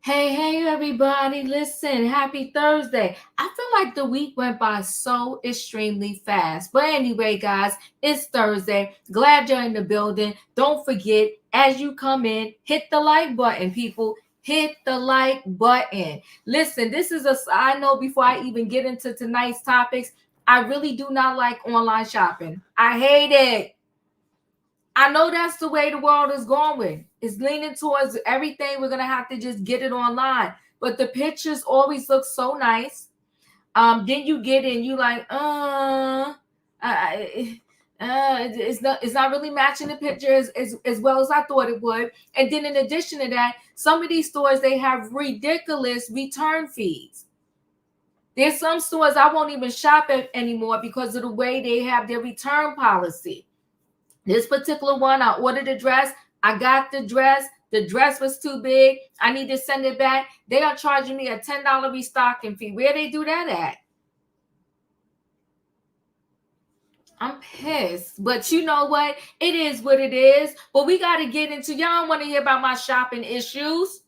Hey, everybody. Listen, happy Thursday. I feel like the week went by so extremely fast. But anyway, guys, it's Thursday. Glad you're in the building. Don't forget, as you come in, hit the like button, people. Hit the like button. Listen, this is a side note before I even get into tonight's topics. I really do not like online shopping. I hate it. I know that's the way the world is going. It's leaning towards everything. We're gonna have to just get it online. But the pictures always look so nice. Then you get in, you like, it's not really matching the picture as well as I thought it would. And then in addition to that, some of these stores they have ridiculous return fees. There's some stores I won't even shop at anymore because of the way they have their return policy. This particular one, I ordered a dress. I got the dress. The dress was too big. I need to send it back. They are charging me a $10 restocking fee. Where they do that at? I'm pissed. But you know what? It is what it is. But we got to get into, y'all don't want to hear about my shopping issues.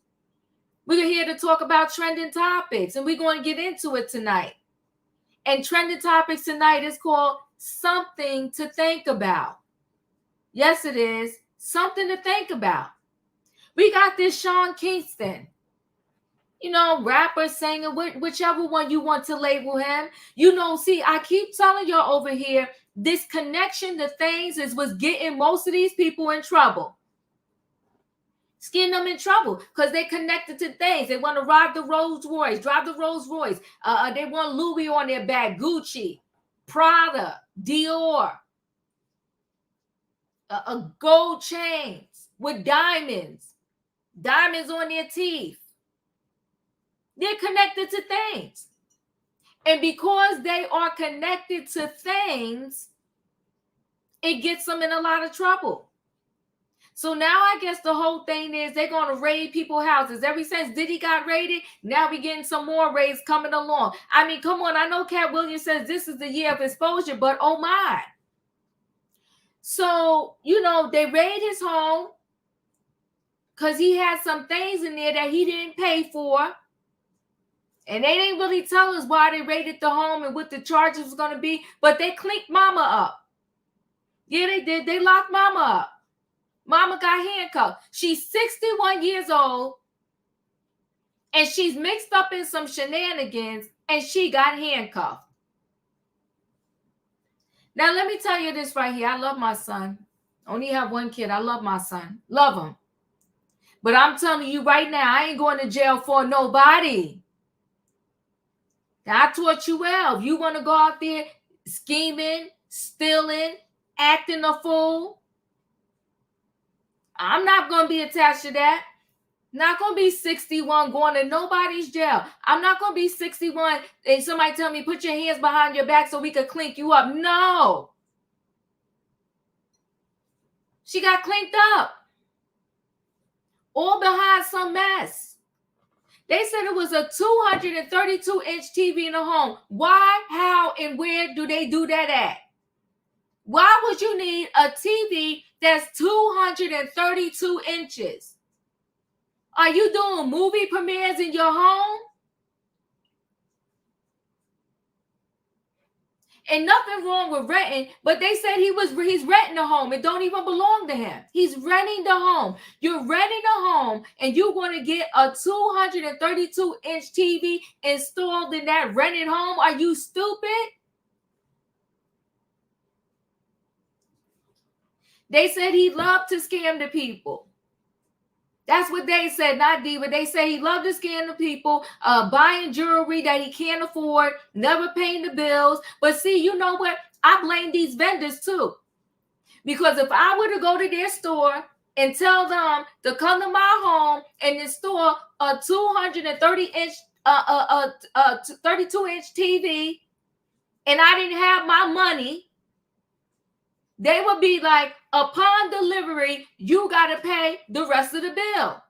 We're here to talk about trending topics. And we're going to get into it tonight. And trending topics tonight is called Something to Think About. Yes, it is. Something to think about. We got this Sean Kingston, rapper, singer, whichever one you want to label him. See, I keep telling y'all over here, this connection to things is what's getting most of these people in trouble. It's getting them in trouble because they connected to things. They want to drive the Rolls Royce. They want Louis on their back, Gucci, Prada, Dior. Gold chains with diamonds on their teeth. They're connected to things. And because they are connected to things, it gets them in a lot of trouble. So now I guess the whole thing is they're going to raid people's houses. Ever since Diddy got raided, now we're getting some more raids coming along. I mean, come on. I know Cat Williams says this is the year of exposure, but oh my. So, they raid his home because he had some things in there that he didn't pay for. And they didn't really tell us why they raided the home and what the charges was going to be. But they clinked Mama up. Yeah, they did. They locked Mama up. Mama got handcuffed. She's 61 years old. And she's mixed up in some shenanigans. And she got handcuffed. Now, let me tell you this right here. I love my son. I only have one kid. I love my son. Love him. But I'm telling you right now, I ain't going to jail for nobody. Now, I taught you well. If you want to go out there scheming, stealing, acting a fool, I'm not going to be attached to that. Not going to be 61 going to nobody's jail. I'm not going to be 61 and somebody tell me, put your hands behind your back so we could clink you up. No. She got clinked up. All behind some mess. They said it was a 232-inch TV in the home. Why, how, and where do they do that at? Why would you need a TV that's 232 inches? Are you doing movie premieres in your home? And nothing wrong with renting, but they said he's renting a home. It don't even belong to him. He's renting the home. You're renting a home, and you're going to get a 232-inch TV installed in that rented home. Are you stupid? They said he loved to scam the people. That's what they said, not Diva. They say he loved to scam the people, buying jewelry that he can't afford, never paying the bills. But see, you know what? I blame these vendors too. Because if I were to go to their store and tell them to come to my home and install a 230-inch, 32-inch TV, and I didn't have my money, they would be like, upon delivery, you got to pay the rest of the bill.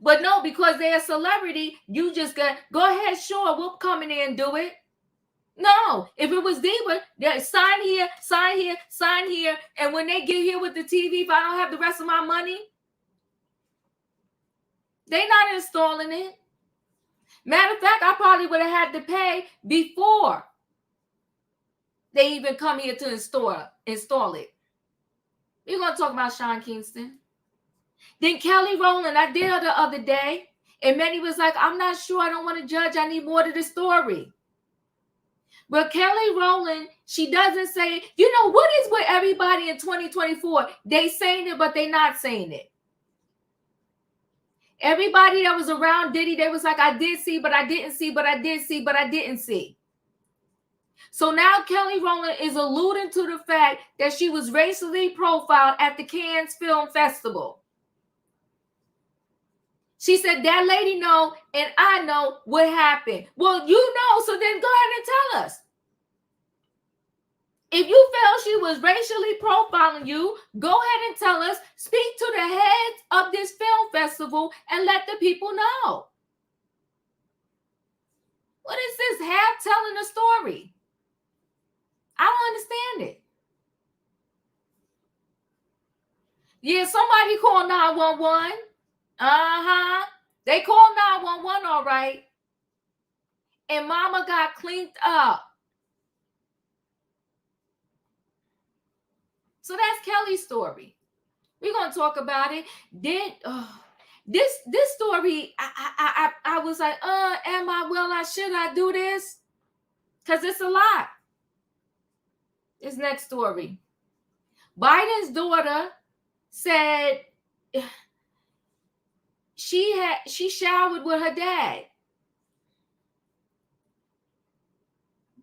But no, because they're a celebrity, you just go ahead, sure, we'll come in there and do it. No, if it was Diva, they sign here, sign here, sign here. And when they get here with the TV, if I don't have the rest of my money, They not installing it. Matter of fact, I probably would have had to pay before they even come here to install it. We're going to talk about Sean Kingston. Then Kelly Rowland, I did her the other day, and many was like, I'm not sure. I don't want to judge. I need more to the story. But Kelly Rowland, she doesn't say, you know, what is with everybody in 2024? They saying it, but they not saying it. Everybody that was around Diddy, they was like, I did see, but I didn't see, but I did see, but I didn't see. So now Kelly Rowland is alluding to the fact that she was racially profiled at the Cannes Film Festival. She said, that lady know, and I know what happened. Well, you know, so then go ahead and tell us. If you felt she was racially profiling you, go ahead and tell us. Speak to the heads of this film festival and let the people know. What is this half telling a story? I don't understand it. Yeah, somebody called 911. They called 911, all right. And mama got cleaned up. So that's Kelly's story. We're going to talk about it. Then this story, I was like, should I do this? Because it's a lot. This next story. Biden's daughter said she showered with her dad.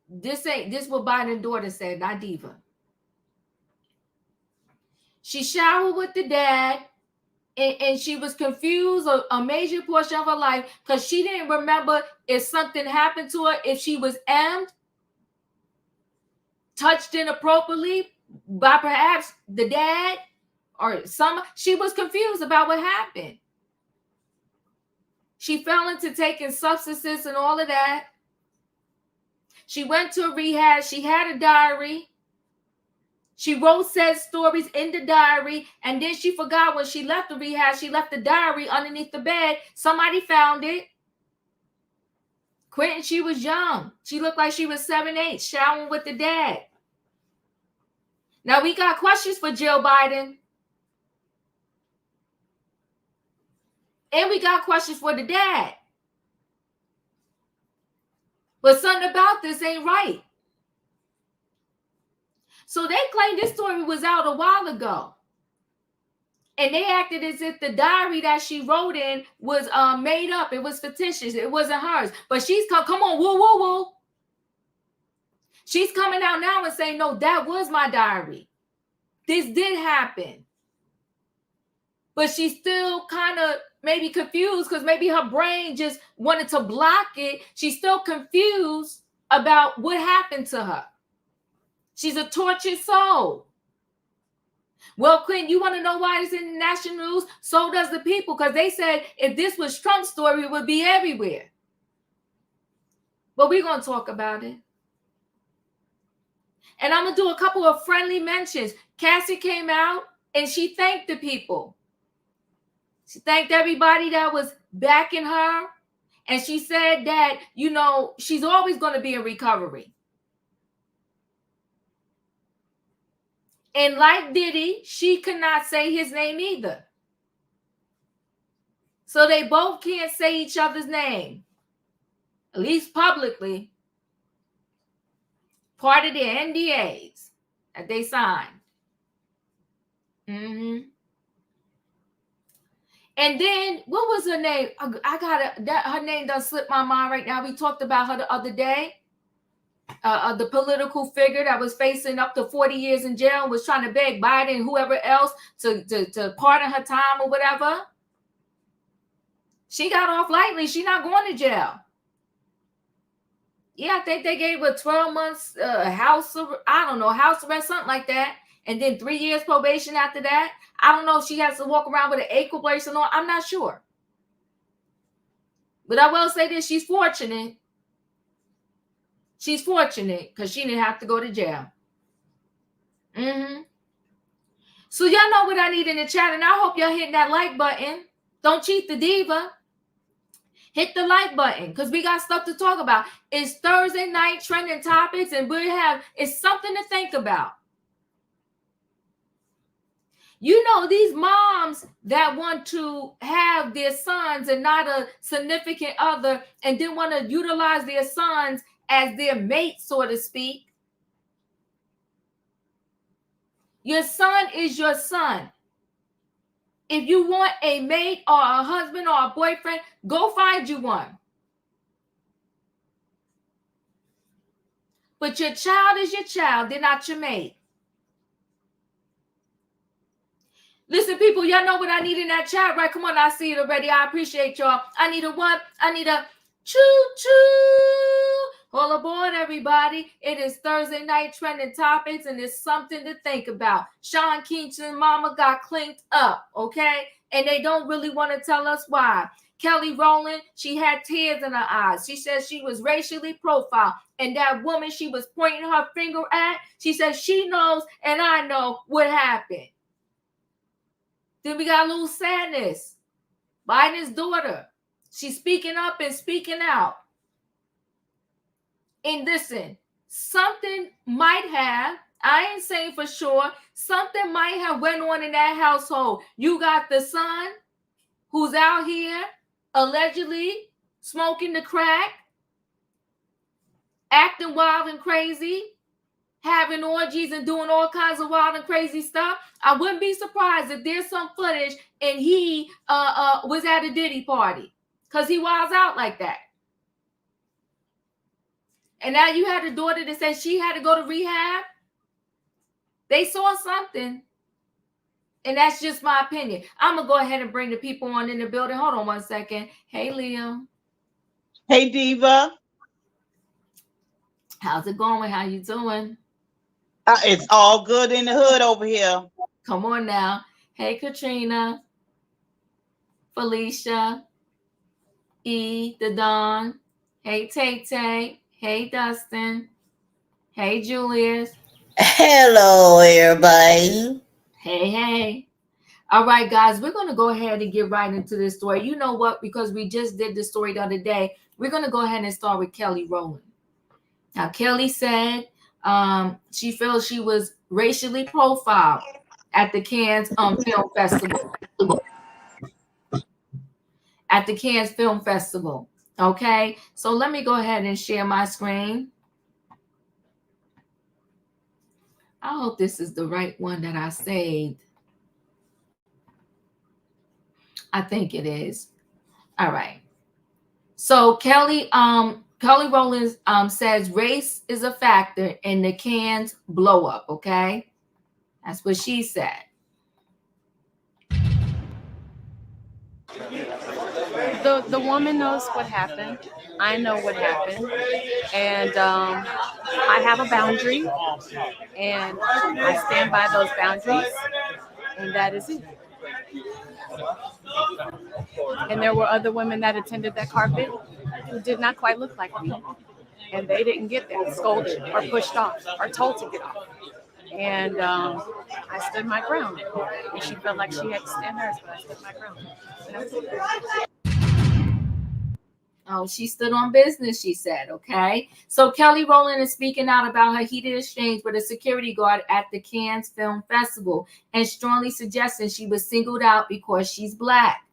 This what Biden's daughter said, not Diva. She showered with the dad, and she was confused a major portion of her life because she didn't remember if something happened to her, if she was emmed, touched inappropriately by perhaps the dad or she was confused about what happened. She fell into taking substances and all of that. She went to a rehab. She had a diary. She wrote said stories in the diary, and then she forgot when she left the rehab. She left the diary underneath the bed. Somebody found it. Quentin, she was young. She looked like she was 7, 8, showering with the dad. Now, we got questions for Jill Biden. And we got questions for the dad. But something about this ain't right. So they claim this story was out a while ago. And they acted as if the diary that she wrote in was made up. It was fictitious. It wasn't hers. But she's come on, whoa. She's coming out now and saying, no, that was my diary. This did happen. But she's still kind of maybe confused because maybe her brain just wanted to block it. She's still confused about what happened to her. She's a tortured soul. Well, Quinn, you want to know why it's in the national news? So does the people, because they said if this was Trump's story, it would be everywhere. But we're going to talk about it. And I'm going to do a couple of friendly mentions. Cassie came out and she thanked the people. She thanked everybody that was backing her. And she said that, you know, she's always going to be in recovery. And like Diddy, she could not say his name either. So they both can't say each other's name, at least publicly. Part of the NDAs that they signed. And then, what was her name? Her name doesn't slip my mind right now. We talked about her the other day. The political figure that was facing up to 40 years in jail, was trying to beg Biden and whoever else to pardon her time or whatever. She got off lightly. She's not going to jail. Yeah, I think they gave her 12 months house arrest, something like that. And then 3 years probation after that. I don't know if she has to walk around with an ankle brace or not. I'm not sure. But I will say this, she's fortunate. She's fortunate because she didn't have to go to jail. So y'all know what I need in the chat, and I hope y'all hitting that like button. Don't cheat the diva. Hit the like button because we got stuff to talk about. It's Thursday night trending topics, and it's something to think about. You know, these moms that want to have their sons and not a significant other, and then want to utilize their sons as their mate, so to speak. Your son is your son. If you want a mate or a husband or a boyfriend, go find you one. But your child is your child. They're not your mate. Listen, people, y'all know what I need in that chat, right? Come on, I see it already. I appreciate y'all. I need a what? I need a choo-choo. All aboard, everybody. It is Thursday night trending topics, and it's something to think about. Sean Kingston mama got cleaned up, okay? And they don't really want to tell us why. Kelly Rowland, she had tears in her eyes. She said she was racially profiled. And that woman she was pointing her finger at, she said she knows and I know what happened. Then we got a little sadness. Biden's daughter, she's speaking up and speaking out. And listen, something might have, I ain't saying for sure, something might have went on in that household. You got the son who's out here allegedly smoking the crack, acting wild and crazy, having orgies and doing all kinds of wild and crazy stuff. I wouldn't be surprised if there's some footage and he was at a Diddy party because he was out like that. And now you had a daughter that said she had to go to rehab. They saw something. And that's just my opinion. I'm going to go ahead and bring the people on in the building. Hold on one second. Hey, Leo. Hey, Diva. How's it going? How you doing? It's all good in the hood over here. Come on now. Hey, Katrina. Felicia. E. The Dawn. Hey, Tay-Tay. Hey, Dustin. Hey, Julius. Hello, everybody. Hey. All right, guys, we're going to go ahead and get right into this story. You know what? Because we just did the story the other day, we're going to go ahead and start with Kelly Rowland. Now, Kelly said she feels she was racially profiled at the Cannes Film Festival. At the Cannes Film Festival. Okay, so let me go ahead and share my screen. I hope this is the right one that I saved. I think it is. All right. So Kelly Rowland says race is a factor in the Cannes blow up. Okay, that's what she said. The woman knows what happened. I know what happened, and I have a boundary, and I stand by those boundaries, and that is it. And there were other women that attended that carpet who did not quite look like me, and they didn't get there, scolded or pushed off or told to get off. And I stood my ground, and she felt like she had to stand hers, but I stood my ground. And that's it. Oh, she stood on business, she said, okay? So Kelly Rowland is speaking out about her heated exchange with a security guard at the Cannes Film Festival and strongly suggesting she was singled out because she's Black.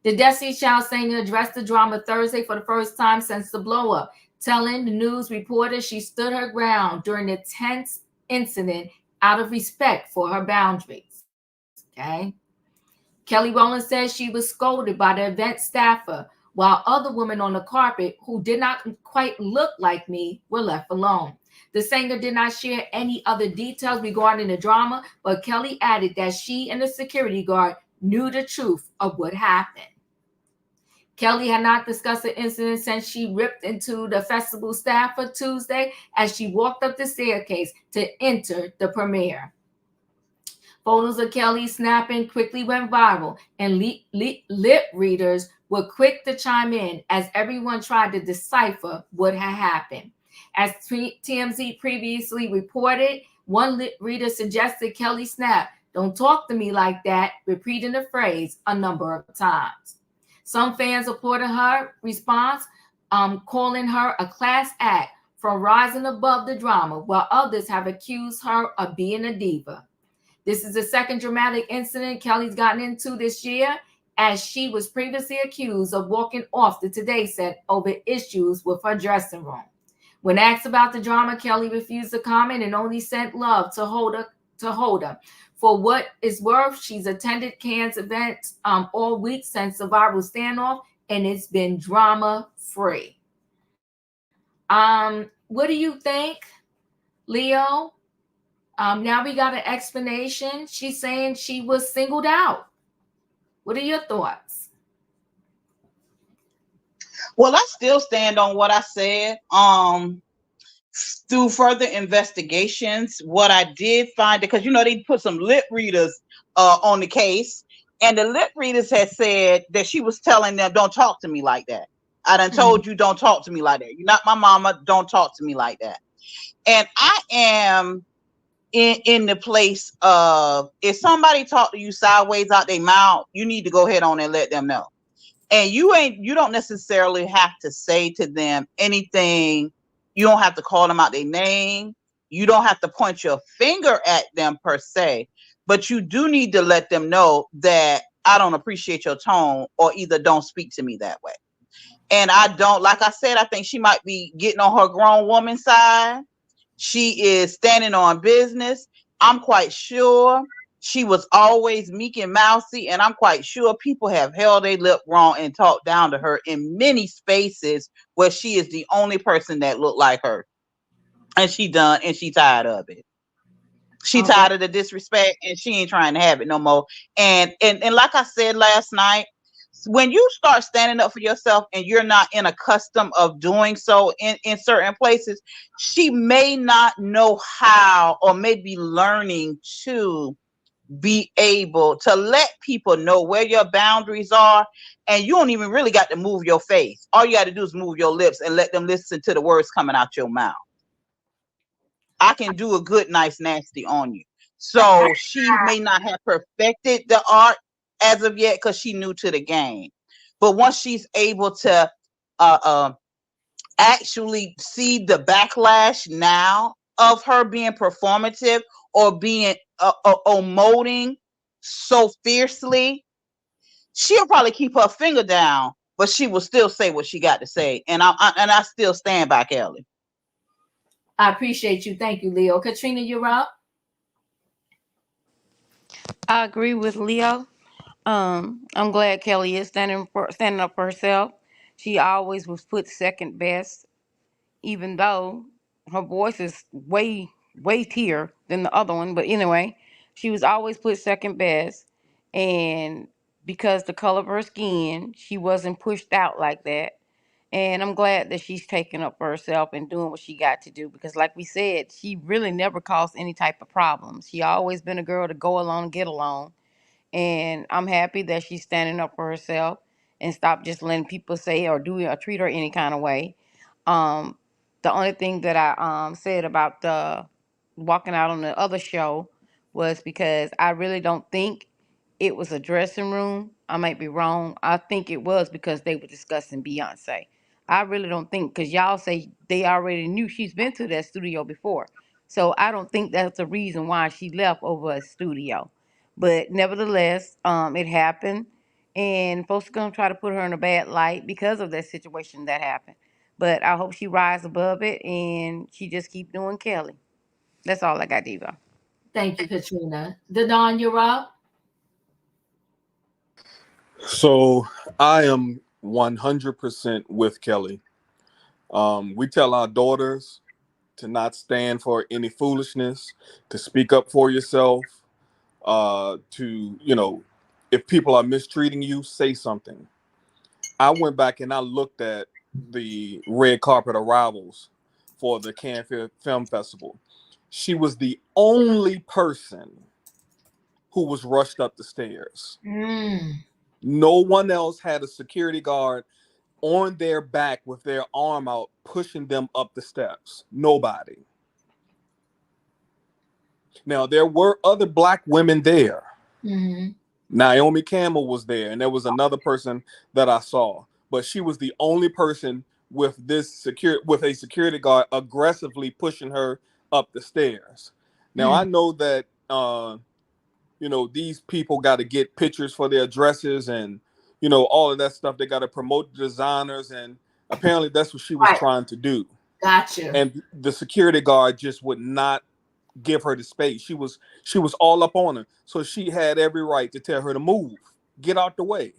The Destiny Child singer addressed the drama Thursday for the first time since the blow-up, telling the news reporter she stood her ground during the tense incident out of respect for her boundaries, okay? Kelly Rowland says she was scolded by the event staffer, while other women on the carpet who did not quite look like me were left alone. The singer did not share any other details regarding the drama, but Kelly added that she and the security guard knew the truth of what happened. Kelly had not discussed the incident since she ripped into the festival staffer Tuesday as she walked up the staircase to enter the premiere. Photos of Kelly snapping quickly went viral, and lip readers were quick to chime in as everyone tried to decipher what had happened. As TMZ previously reported, one lip reader suggested Kelly snapped Don't talk to me like that, repeating the phrase a number of times. Some fans supported her response, calling her a class act for rising above the drama, while others have accused her of being a diva. This is the second dramatic incident Kelly's gotten into this year, as she was previously accused of walking off the Today set over issues with her dressing room. When asked about the drama, Kelly refused to comment and only sent love to Holder. For what it's worth, she's attended Cannes events all week since the viral standoff, and it's been drama-free. What do you think, Leo? Now we got an explanation. She's saying she was singled out. What are your thoughts? Well, I still stand on what I said. Through further investigations, what I did find, because they put some lip readers on the case, and the lip readers had said that she was telling them, "Don't talk to me like that. I done told you, don't talk to me like that. You're not my mama. Don't talk to me like that." And I am in the place of, if somebody talk to you sideways out their mouth, you need to go ahead on and let them know. And you don't necessarily have to say to them anything. You don't have to call them out their name. You don't have to point your finger at them per se, but you do need to let them know that I don't appreciate your tone, or either don't speak to me that way. And I don't, like I said, I think she might be getting on her grown woman side. She is standing on business. I'm quite sure she was always meek and mousy, and I'm quite sure people have held their lip wrong and talked down to her in many spaces where she is the only person that looked like her. And she done, and she tired of it. She tired of the disrespect, and she ain't trying to have it no more. And like I said last night, when you start standing up for yourself and you're not in a custom of doing so in certain places, she may not know how, or may be learning to be able to let people know where your boundaries are. And you don't even really got to move your face. All you got to do is move your lips and let them listen to the words coming out your mouth. I can do a good, nice, nasty on you. So she may not have perfected the art as of yet, because she's new to the game. But once she's able to actually see the backlash now of her being performative, or being or molding so fiercely, she'll probably keep her finger down, but she will still say what she got to say. And I still stand by Kelly. I appreciate you. Thank you, Leo. Katrina, you're up. I agree with Leo. I'm glad Kelly is standing up for herself. She always was put second best, even though her voice is way weightier than the other one. But anyway, she was always put second best, and because the color of her skin, she wasn't pushed out like that. And I'm glad that she's taking up for herself and doing what she got to do, because like we said, she really never caused any type of problems. She always been a girl to go along, get along. And I'm happy that she's standing up for herself and stop just letting people say or do or treat her any kind of way. Um, the only thing that I said about the walking out on the other show was because I really don't think it was a dressing room. I might be wrong. I think it was because they were discussing Beyonce. I really don't think, because y'all say they already knew she's been to that studio before. So I don't think that's the reason why she left over a studio. But nevertheless, it happened, and folks are gonna try to put her in a bad light because of that situation that happened. But I hope she rise above it and she just keep doing Kelly. That's all I got, Diva. Thank you, Katrina. Dadon, you're up. So I am 100% with Kelly. We tell our daughters to not stand for any foolishness, to speak up for yourself, if people are mistreating you, say something. I went back and I looked at the red carpet arrivals for the Cannes Film Festival. She was the only person who was rushed up the stairs. No one else had a security guard on their back with their arm out, pushing them up the steps. Nobody. Now, there were other Black women there. Mm-hmm. Naomi Campbell was there, and there was another person that I saw, but she was the only person with a security guard aggressively pushing her up the stairs. Now, I know that these people got to get pictures for their dresses and all of that stuff. They got to promote the designers, and apparently that's what she was Right. trying to do. Gotcha. And the security guard just would not give her the space. She was all up on her, so she had every right to tell her to move, get out the way.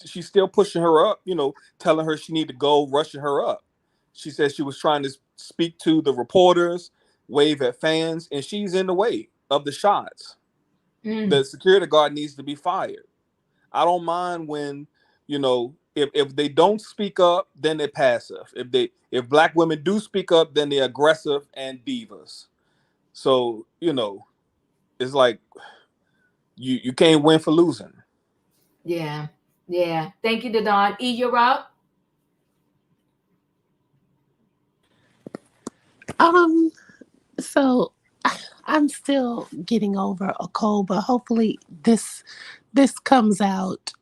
She's still pushing her up, telling her she need to go, rushing her up. She said she was trying to speak to the reporters, wave at fans, and she's in the way of the shots. The security guard needs to be fired. I don't mind when, if they don't speak up, then they're passive. If Black women do speak up, then they're aggressive and divas. So, it's like you can't win for losing. Yeah. Yeah. Thank you, Don. E, you're up. So I'm still getting over a cold, but hopefully this comes out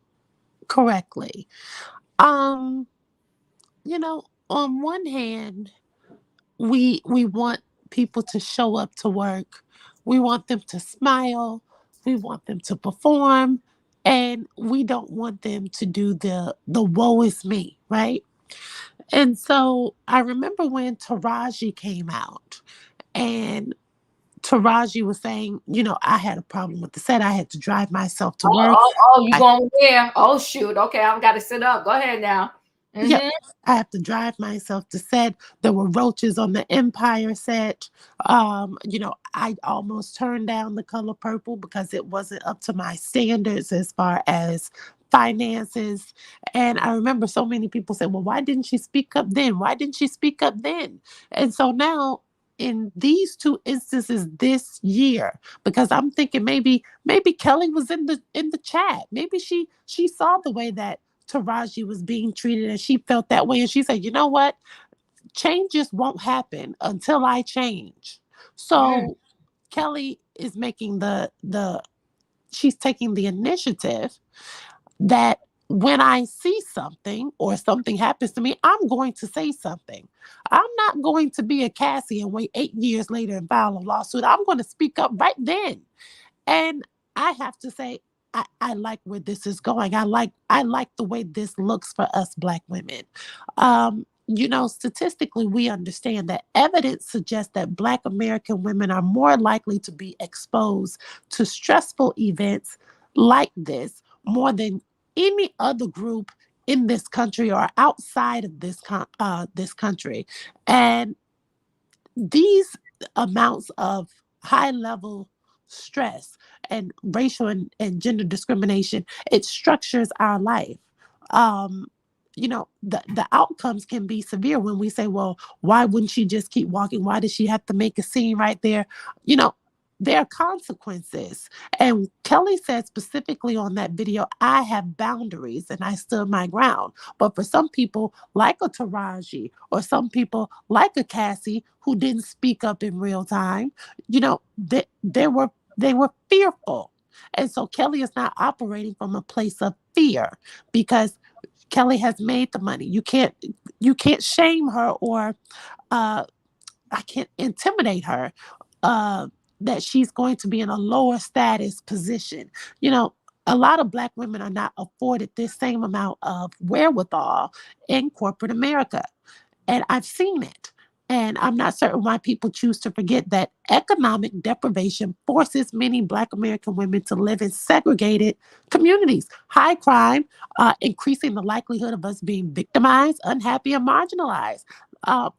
correctly. On one hand, we want people to show up to work. We want them to smile. We want them to perform, and we don't want them to do the woe is me, right? And so I remember when Taraji came out, and Taraji was saying, I had a problem with the set. I had to drive myself to work. You going there? Oh shoot. Okay, I've got to sit up. Go ahead now. Mm-hmm. Yeah, I have to drive myself to set. There were roaches on the Empire set. I almost turned down The Color Purple because it wasn't up to my standards as far as finances. And I remember so many people said, well, why didn't she speak up then? Why didn't she speak up then? And so now in these two instances this year, because I'm thinking maybe Kelly was in the chat. Maybe she saw the way that Taraji was being treated and she felt that way, and she said, you know what, changes won't happen until I change. So Kelly is making she's taking the initiative that when I see something or something happens to me, I'm going to say something. I'm not going to be a Cassie and wait 8 years later and file a lawsuit. I'm going to speak up right then. And I have to say, I like where this is going. I like the way this looks for us Black women. Statistically, we understand that evidence suggests that Black American women are more likely to be exposed to stressful events like this more than any other group in this country or outside of this country. And these amounts of high-level stress and racial and gender discrimination, it structures our life. The outcomes can be severe when we say, well, why wouldn't she just keep walking? Why does she have to make a scene right there? There are consequences. And Kelly said specifically on that video, I have boundaries and I stood my ground. But for some people like a Taraji or some people like a Cassie who didn't speak up in real time, they were fearful. And so Kelly is not operating from a place of fear because Kelly has made the money. You can't shame her or I can't intimidate her. That she's going to be in a lower status position. A lot of Black women are not afforded this same amount of wherewithal in corporate America. And I've seen it. And I'm not certain why people choose to forget that economic deprivation forces many Black American women to live in segregated communities. High crime, increasing the likelihood of us being victimized, unhappy, and marginalized. I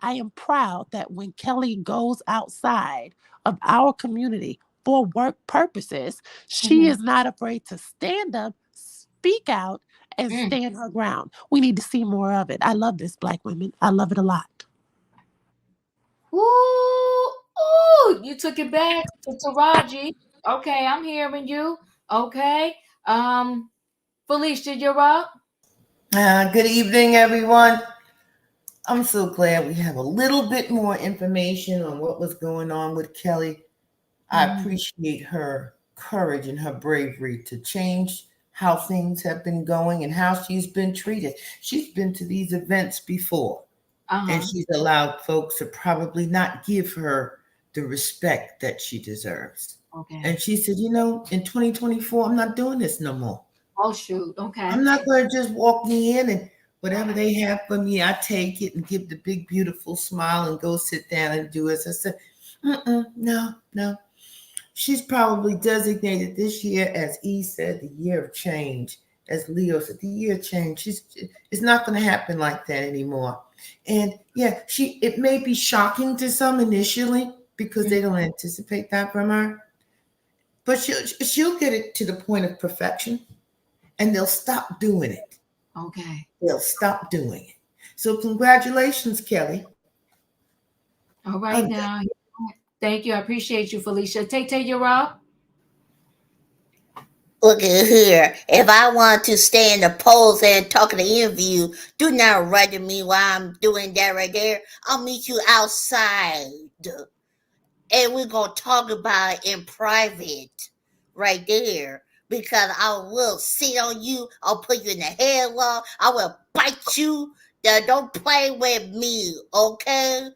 am proud that when Kelly goes outside of our community for work purposes, she is not afraid to stand up, speak out, and stand her ground. We need to see more of it. I love this, Black women. I love it a lot. Ooh, you took it back to Taraji. Okay, I'm hearing you. Okay. Felicia, you're up. Good evening, everyone. I'm so glad we have a little bit more information on what was going on with Kelly. I appreciate her courage and her bravery to change how things have been going and how she's been treated. She's been to these events before, and she's allowed folks to probably not give her the respect that she deserves. Okay. And she said, in 2024, I'm not doing this no more. Oh, shoot. Okay. I'm not going to just walk me in and whatever they have for me, I take it and give the big, beautiful smile and go sit down and do as I said. No. She's probably designated this year, as E said, the year of change. As Leo said, the year of change. It's not going to happen like that anymore. And yeah, it may be shocking to some initially because they don't anticipate that from her. But she'll get it to the point of perfection, and they'll stop doing it. Okay. They'll stop doing it. So congratulations, Kelly. All right now. Thank you. I appreciate you, Felicia. Tay, you're up. Look at here. If I want to stay in the polls and talk in the interview, do not write to me while I'm doing that right there. I'll meet you outside. And we're going to talk about it in private right there. Because I will sit on you. I'll put you in the headlock. I will bite you. Don't play with me, okay?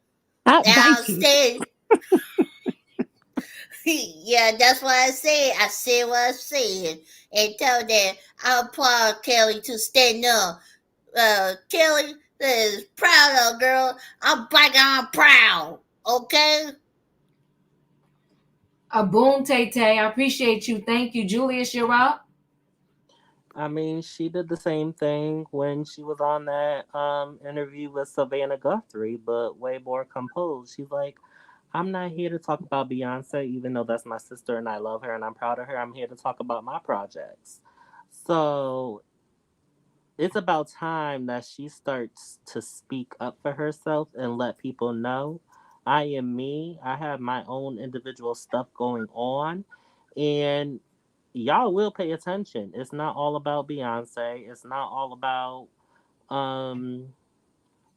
I'll Now bite you. stay. Yeah, that's what I said. I said what I said. And tell them I applaud Kelly to stand up. Kelly is proud of girl. I'm black and I'm proud. Okay? A boom, Tay. I appreciate you. Thank you. Julius, you're up. I mean, she did the same thing when she was on that interview with Savannah Guthrie, but way more composed. She's like, I'm not here to talk about Beyonce, even though that's my sister and I love her and I'm proud of her. I'm here to talk about my projects. So it's about time that she starts to speak up for herself and let people know I am me. I have my own individual stuff going on. And y'all will pay attention. It's not all about Beyonce. It's not all about um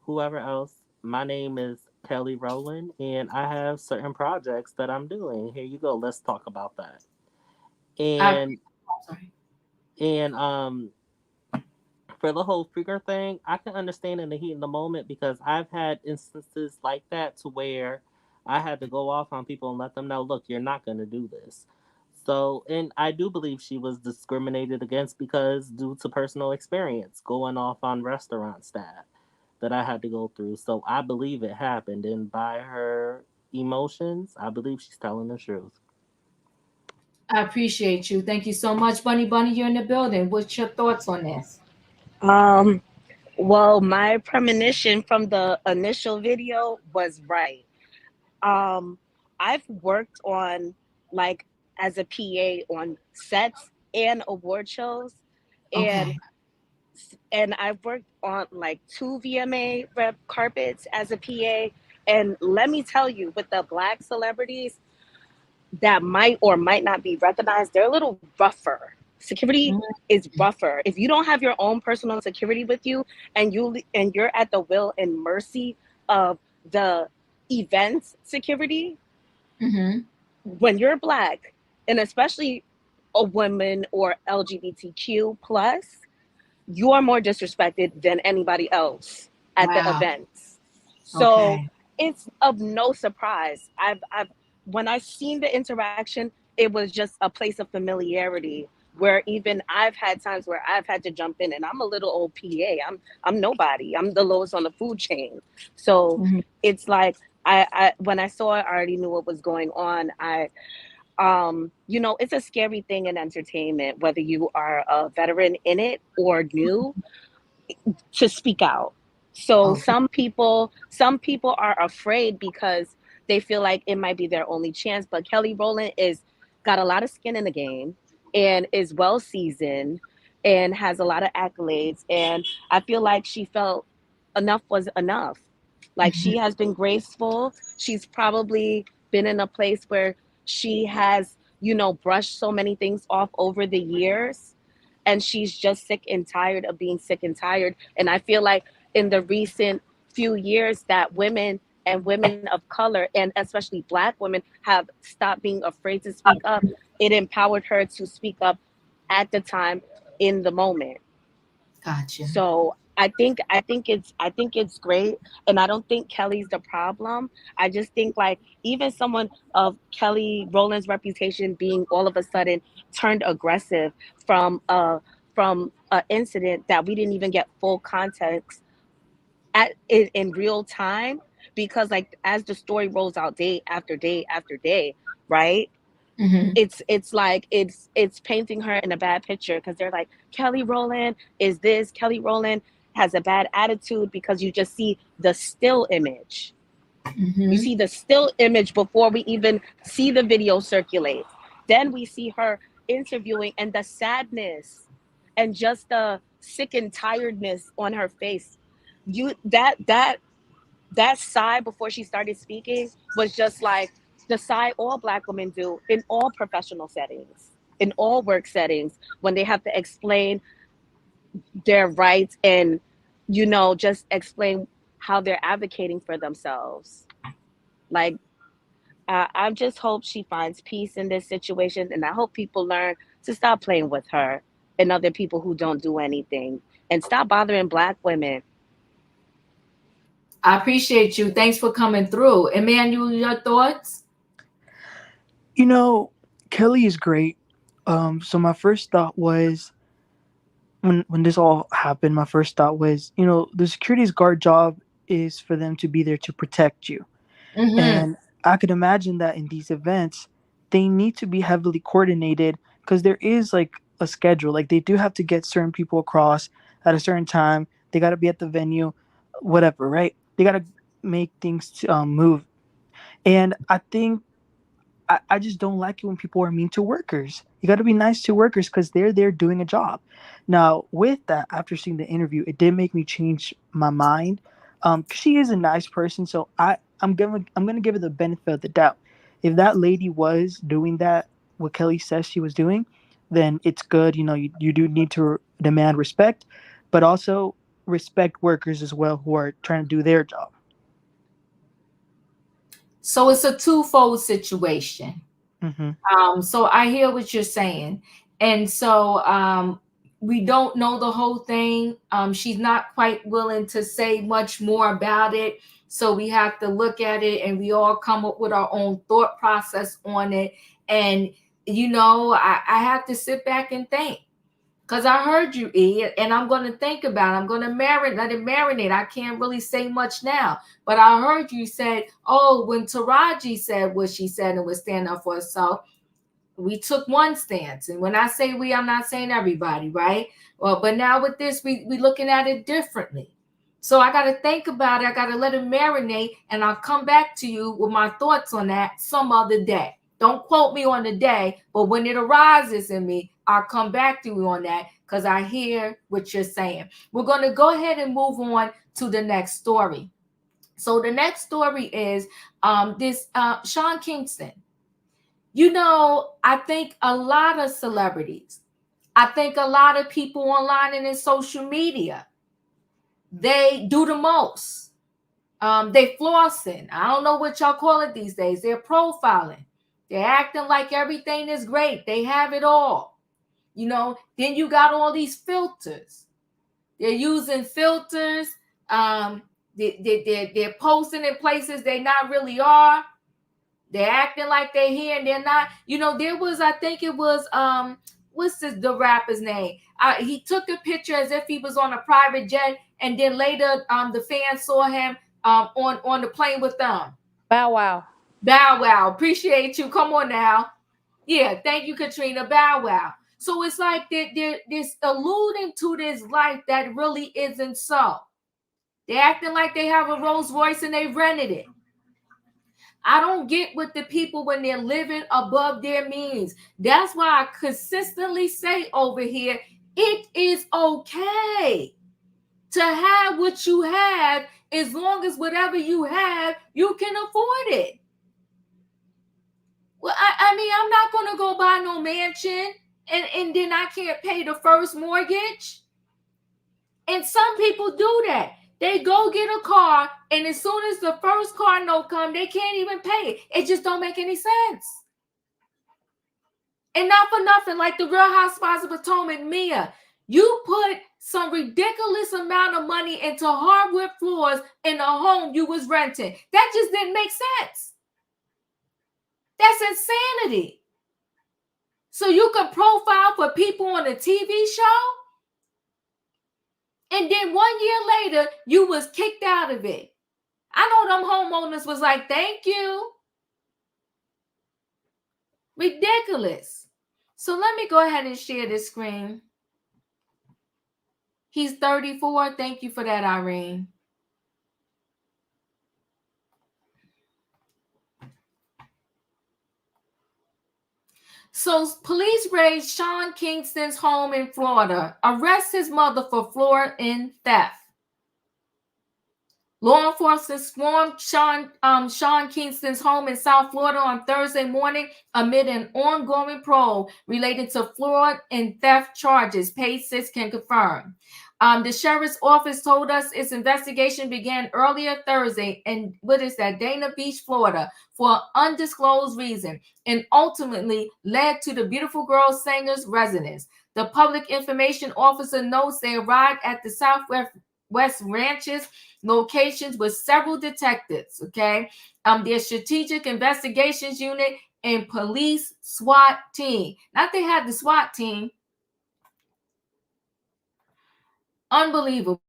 whoever else. My name is Kelly Rowland, and I have certain projects that I'm doing. Here you go. Let's talk about that. And Sorry. and for the whole figure thing, I can understand in the heat of the moment because I've had instances like that to where I had to go off on people and let them know, look, you're not going to do this. So, and I do believe she was discriminated against because due to personal experience going off on restaurant staff that I had to go through. So I believe it happened. And by her emotions, I believe she's telling the truth. I appreciate you. Thank you so much. Bunny, you're in the building. What's your thoughts on this? Um, well, my premonition from the initial video was right. Um, I've worked on like as a PA on sets and award shows, and Okay. I've worked on like 2 VMA red carpets as a PA. And let me tell you, with the Black celebrities that might or might not be recognized, they're a little rougher. Security is rougher. If you don't have your own personal security with you, and you're at the will and mercy of the events security, when you're Black, and especially a woman or LGBTQ plus, you are more disrespected than anybody else at the events. So it's of no surprise. I've when I seen the interaction, it was just a place of familiarity where even I've had times where I've had to jump in, and I'm a little old PA. I'm nobody. I'm the lowest on the food chain. So it's like I when I saw it, I already knew what was going on. It's a scary thing in entertainment, whether you are a veteran in it or new, to speak out. So some people are afraid because they feel like it might be their only chance. But Kelly Rowland is got a lot of skin in the game and is well seasoned and has a lot of accolades. And I feel like she felt enough was enough. Like she has been graceful. She's probably been in a place where she has, brushed so many things off over the years. And she's just sick and tired of being sick and tired. And I feel like in the recent few years that women and women of color, and especially Black women, have stopped being afraid to speak up, it empowered her to speak up at the time, in the moment. Gotcha. So I think it's great, and I don't think Kelly's the problem. I just think, like, even someone of Kelly Rowland's reputation being all of a sudden turned aggressive from a incident that we didn't even get full context in real time, because, like, as the story rolls out day after day after day, right? Mm-hmm. It's like it's painting her in a bad picture, because they're like, Kelly Rowland is this, Kelly Rowland has a bad attitude, because you just see the still image. Mm-hmm. You see the still image before we even see the video circulate. Then we see her interviewing, and the sadness and just the sick and tiredness on her face. You that sigh before she started speaking was just like the sigh all Black women do in all professional settings, in all work settings, when they have to explain their rights and, just explain how they're advocating for themselves. Like, I just hope she finds peace in this situation, and I hope people learn to stop playing with her and other people who don't do anything, and stop bothering Black women. I appreciate you. Thanks for coming through. Emmanuel, your thoughts? Kelly is great. So my first thought was, when this all happened, my first thought was, the security's guard job is for them to be there to protect you. Mm-hmm. And I could imagine that in these events, they need to be heavily coordinated, because there is like a schedule. Like, they do have to get certain people across at a certain time. They got to be at the venue, whatever, right? They got to make things move. And I think I just don't like it when people are mean to workers. You got to be nice to workers, because they're there doing a job. Now, with that, after seeing the interview, it did make me change my mind. 'Cause she is a nice person, so I'm gonna give her the benefit of the doubt. If that lady was doing that, what Kelly says she was doing, then it's good. You do need to demand respect, but also respect workers as well who are trying to do their job. So it's a twofold situation. Hmm. So I hear what you're saying. And so we don't know the whole thing. She's not quite willing to say much more about it. So we have to look at it, and we all come up with our own thought process on it. And, I have to sit back and think. Because I heard you, E, and I'm going to think about it. I'm going to let it marinate. I can't really say much now. But I heard you said, oh, when Taraji said what she said and was standing up for herself, we took one stance. And when I say we, I'm not saying everybody, right? Well, but now with this, we looking at it differently. So I got to think about it. I got to let it marinate, and I'll come back to you with my thoughts on that some other day. Don't quote me on the day, but when it arises in me, I'll come back to you on that, because I hear what you're saying. We're going to go ahead and move on to the next story. So the next story is this Sean Kingston. I think a lot of celebrities, I think a lot of people online and in social media, they do the most. They flossing. I don't know what y'all call it these days. They're profiling. They're acting like everything is great. They have it all. Then you got all these filters. They're using filters. They're posting in places they not really are. They're acting like they're here and they're not. There was, I think it was, what's the rapper's name? He took a picture as if he was on a private jet, and then later, the fans saw him on the plane with them. Bow Wow. Bow Wow, appreciate you. Come on now. Yeah, thank you, Katrina. Bow Wow. So it's like they're alluding to this life that really isn't so. They're acting like they have a Rolls Royce and they rented it. I don't get with the people when they're living above their means. That's why I consistently say over here, it is okay to have what you have, as long as whatever you have, you can afford it. Well, I mean, I'm not going to go buy no mansion and then I can't pay the first mortgage. And some people do that. They go get a car, and as soon as the first car note come, they can't even pay it. It just don't make any sense. And not for nothing, like the Real Housewives of Potomac, Mia, you put some ridiculous amount of money into hardwood floors in a home you was renting. That just didn't make sense. That's insanity. So you can profile for people on a TV show, and then 1 year later, you was kicked out of it. I know them homeowners was like, thank you. Ridiculous. So let me go ahead and share this screen. He's 34. Thank you for that, Irene. So police raid Sean Kingston's home in Florida. Arrest his mother for floor in theft. Law enforcement swarmed Sean Kingston's home in South Florida on Thursday morning amid an ongoing probe related to fraud and theft charges. Page 6 can confirm. The sheriff's office told us its investigation began earlier Thursday in Dana Beach, Florida, for an undisclosed reason, and ultimately led to the Beautiful Girl singer's residence. The public information officer notes they arrived at the Southwest Ranches locations with several detectives, okay? Their strategic investigations unit and police SWAT team. Not they had the SWAT team. Unbelievable.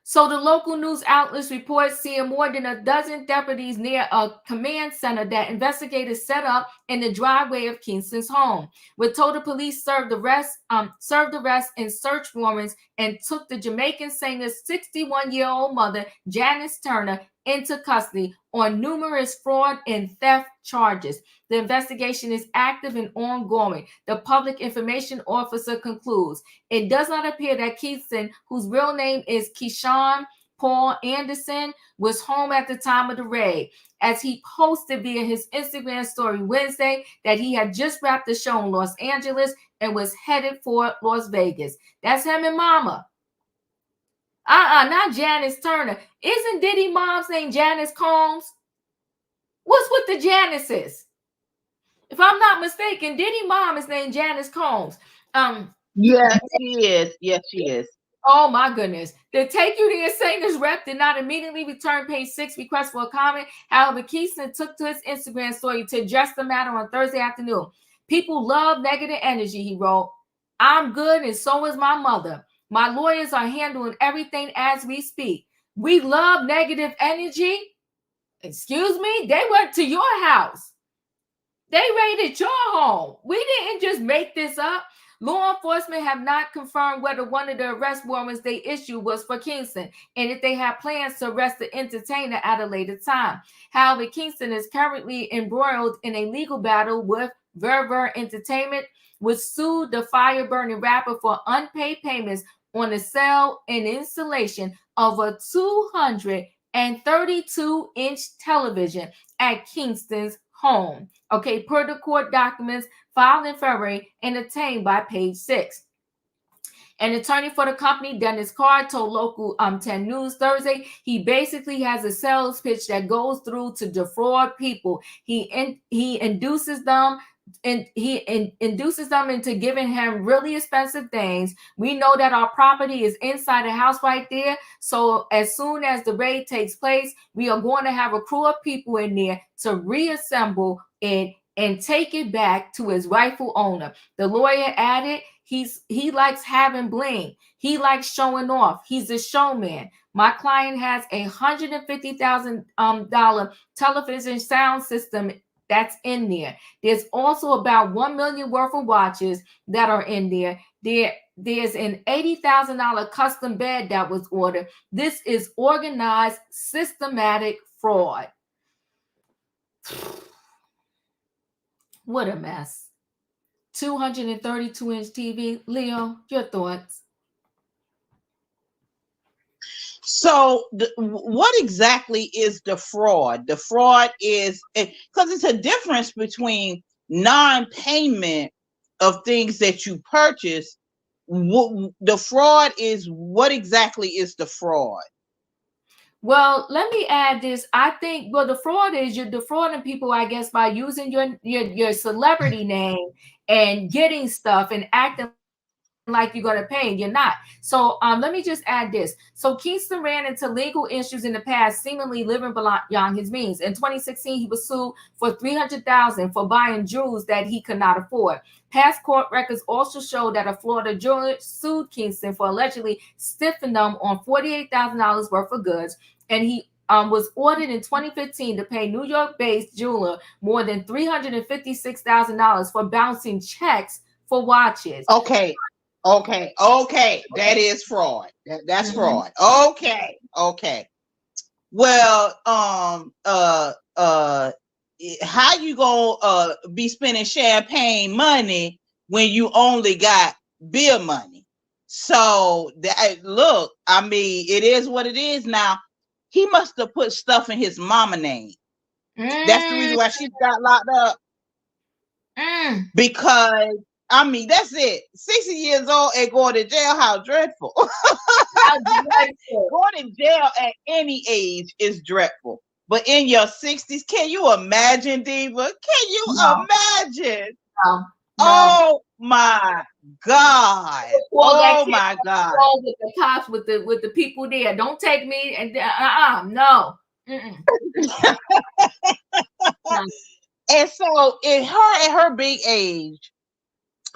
So the local news outlets report seeing more than a dozen deputies near a command center that investigators set up in the driveway of Kingston's home. We're told the police served arrest and search warrants and took the Jamaican singer's 61-year-old mother, Janice Turner, into custody on numerous fraud and theft charges. The investigation is active and ongoing. The public information officer concludes, it does not appear that Kingston, whose real name is Keyshawn Paul Anderson, was home at the time of the raid, as he posted via his Instagram story Wednesday that he had just wrapped the show in Los Angeles and was headed for Las Vegas. That's him and Mama. Not Janice Turner. Isn't Diddy mom's name Janice Combs? What's with the Janices? If I'm not mistaken, Diddy mom is named Janice Combs. Yes, she is. Yes, she is. Oh my goodness. The Take You There Singers rep did not immediately return page 6 request for a comment. However, Kingston took to his Instagram story to address the matter on Thursday afternoon. People love negative energy, he wrote. I'm good and so is my mother. My lawyers are handling everything as we speak. We love negative energy. Excuse me? They went to your house. They raided your home. We didn't just make this up. Law enforcement have not confirmed whether one of the arrest warrants they issued was for Kingston and if they have plans to arrest the entertainer at a later time. However, Kingston is currently embroiled in a legal battle with Verver Entertainment, which sued the fire-burning rapper for unpaid payments on the sale and installation of a 232-inch television at Kingston's home. Okay, per the court documents filed in February and obtained by page 6. An attorney for the company, Dennis Carr, told Local 10 News Thursday he basically has a sales pitch that goes through to defraud people. He induces them into giving him really expensive things. We know that our property is inside the house right there. So as soon as the raid takes place, we are going to have a crew of people in there to reassemble it and take it back to its rightful owner. The lawyer added, he likes having bling. He likes showing off. He's a showman. My client has a $150,000 television sound system that's in there. There's also about $1 million worth of watches that are in there. There's an $80,000 custom bed that was ordered. This is organized, systematic fraud. What a mess. 232-inch TV. Leo, your thoughts? So what exactly is the fraud? The fraud is, because it's a difference between non-payment of things that you purchase The fraud is, what exactly is the fraud? Well, let me add this. I think, well, the fraud is you're defrauding people, I guess, by using your celebrity name and getting stuff and acting like you're going to pay and you're not. So let me just add this. So Kingston ran into legal issues in the past, seemingly living beyond his means. In 2016, he was sued for $300,000 for buying jewels that he could not afford. Past court records also show that a Florida judge sued Kingston for allegedly stiffing them on $48,000 worth of goods, and he was ordered in 2015 to pay New York-based jeweler more than $356,000 for bouncing checks for watches. Okay. That is fraud. That's fraud. Okay. Well, how you gonna be spending champagne money when you only got beer money? So look, I mean, it is what it is. Now, he must have put stuff in his mama name. That's the reason why she got locked up. Because I mean, that's it. 60 years old and going to jail, how dreadful. Going to jail at any age is dreadful. But in your 60s, can you imagine, Diva? Can you imagine? No. Oh my God. Oh my God. With the cops, with the people there. Don't take me and no. And so in her at her big age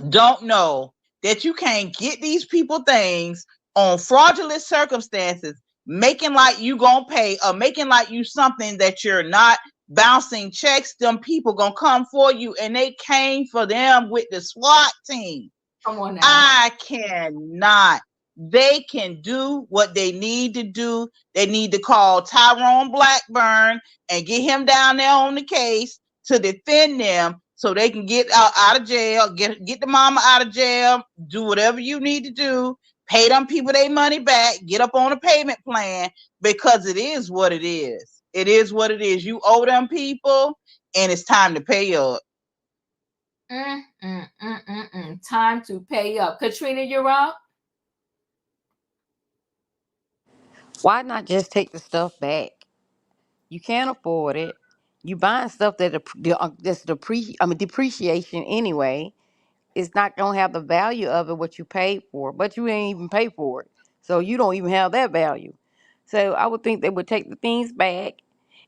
don't know that you can't get these people things on fraudulent circumstances, making like you gonna pay or making like you something that you're not, bouncing checks. Them people gonna come for you, and they came for them with the SWAT team. Come on now. I cannot. They can do what they need to do. They need to call Tyrone Blackburn and get him down there on the case to defend them, so they can get out of jail, get the mama out of jail, do whatever you need to do, pay them people their money back, get up on a payment plan, because it is what it is. It is what it is. You owe them people, and it's time to pay up. Time to pay up. Katrina, you're up. Why not just take the stuff back? You can't afford it. You buying stuff that's depreciation anyway. It's not gonna have the value of it what you paid for, but you ain't even pay for it, so you don't even have that value. So I would think they would take the things back.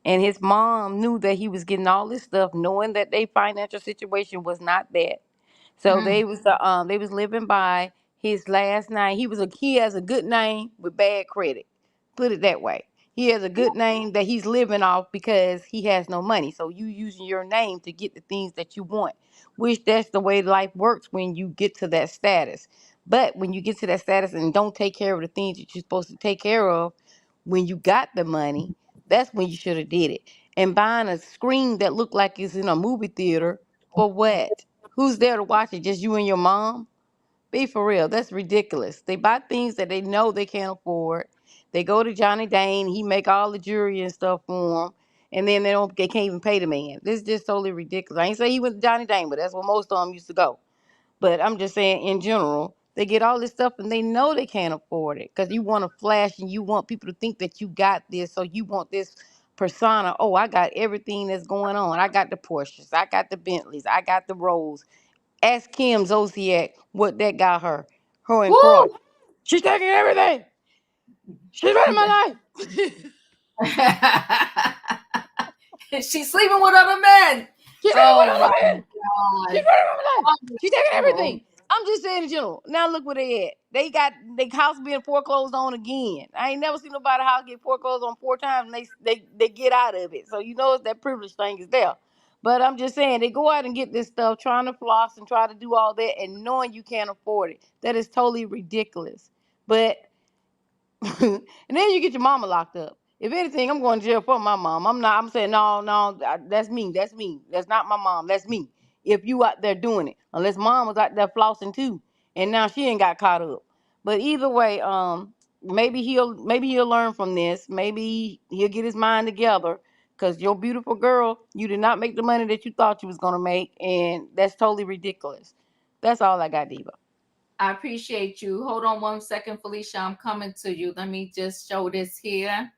And his mom knew that he was getting all this stuff, knowing that their financial situation was not that. So they was living by his last name. He has a good name with bad credit. Put it that way. He has a good name that he's living off because he has no money. So you using your name to get the things that you want, which that's the way life works when you get to that status. But when you get to that status and don't take care of the things that you're supposed to take care of when you got the money, that's when you should have did it. And buying a screen that looked like it's in a movie theater for what? Who's there to watch it? Just you and your mom? Be for real. That's ridiculous. They buy things that they know they can't afford. They go to Johnny Dane. He make all the jewelry and stuff for them. And then they can't even pay the man. This is just totally ridiculous. I ain't say he went to Johnny Dane, but that's where most of them used to go. But I'm just saying, in general, they get all this stuff and they know they can't afford it because you want to flash and you want people to think that you got this. So you want this persona. Oh, I got everything that's going on. I got the Porsches. I got the Bentleys. I got the Rolls. Ask Kim Zolciak what that got her. Her and Croy. She's taking everything. She's running my life. She's sleeping with other men. She's sleeping with other men. She's running my life. She's taking everything. I'm just saying in general. Now look where they at. They got their house being foreclosed on again. I ain't never seen nobody house get foreclosed on 4 times and they get out of it. So you know it's that privilege thing is there. But I'm just saying, they go out and get this stuff, trying to floss and try to do all that and knowing you can't afford it. That is totally ridiculous. But, and then you get your mama locked up. If anything, I'm going to jail for my mom. I'm saying, no, that's me. That's me. That's not my mom. That's me. If you out there doing it. Unless mom was out there flossing too. And now she ain't got caught up. But either way, maybe he'll learn from this. Maybe he'll get his mind together. Because your beautiful girl, you did not make the money that you thought you was going to make. And that's totally ridiculous. That's all I got, Diva. I appreciate you. Hold on 1 second, Felicia. I'm coming to you. Let me just show this here.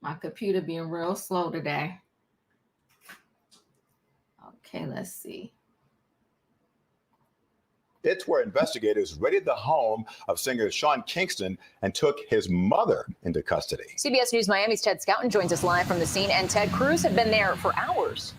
My computer being real slow today. Okay, let's see. It's where investigators raided the home of singer Sean Kingston and took his mother into custody. CBS News Miami's Ted Scouten joins us live from the scene, and Ted, crews have been there for hours.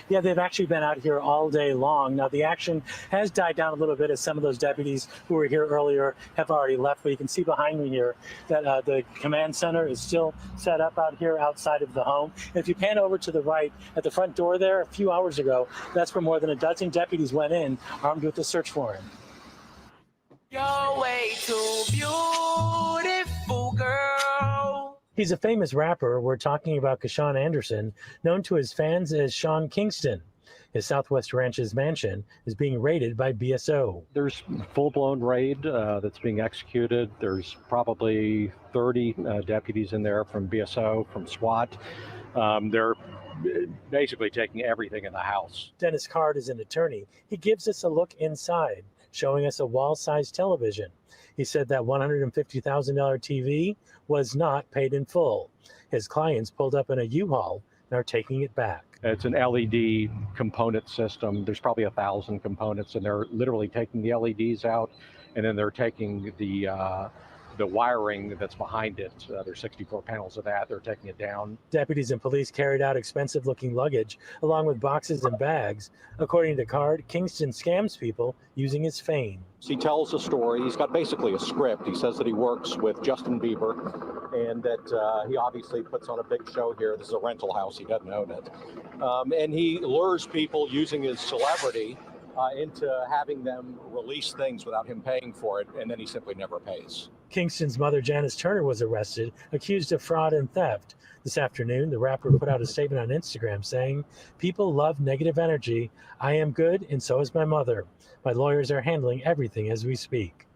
Yeah, they've actually been out here all day long. Now, the action has died down a little bit as some of those deputies who were here earlier have already left. But you can see behind me here that the command center is still set up out here outside of the home. If you pan over to the right at the front door there a few hours ago, that's where more than a dozen deputies went in armed with a search warrant. You're way too beautiful, girl. He's a famous rapper. We're talking about Keshawn Anderson, known to his fans as Sean Kingston. His Southwest Ranches mansion is being raided by BSO. There's full-blown raid that's being executed. There's probably 30 deputies in there from BSO, from SWAT. They're basically taking everything in the house. Dennis Card is an attorney. He gives us a look inside, showing us a wall-sized television. He said that $150,000 TV was not paid in full. His clients pulled up in a U-Haul and are taking it back. It's an LED component system. There's probably 1,000 components, and they're literally taking the LEDs out, and then they're taking the wiring that's behind it. There's 64 panels of that. They're taking it down. Deputies and police carried out expensive-looking luggage along with boxes and bags. According to Card, Kingston scams people using his fame. He tells a story. He's got basically a script. He says that he works with Justin Bieber and that he obviously puts on a big show here. This is a rental house. He doesn't own it. And he lures people using his celebrity into having them release things without him paying for it, and then he simply never pays. Kingston's mother, Janice Turner, was arrested, accused of fraud and theft. This afternoon, the rapper put out a statement on Instagram saying, "People love negative energy. I am good, and so is my mother. My lawyers are handling everything as we speak."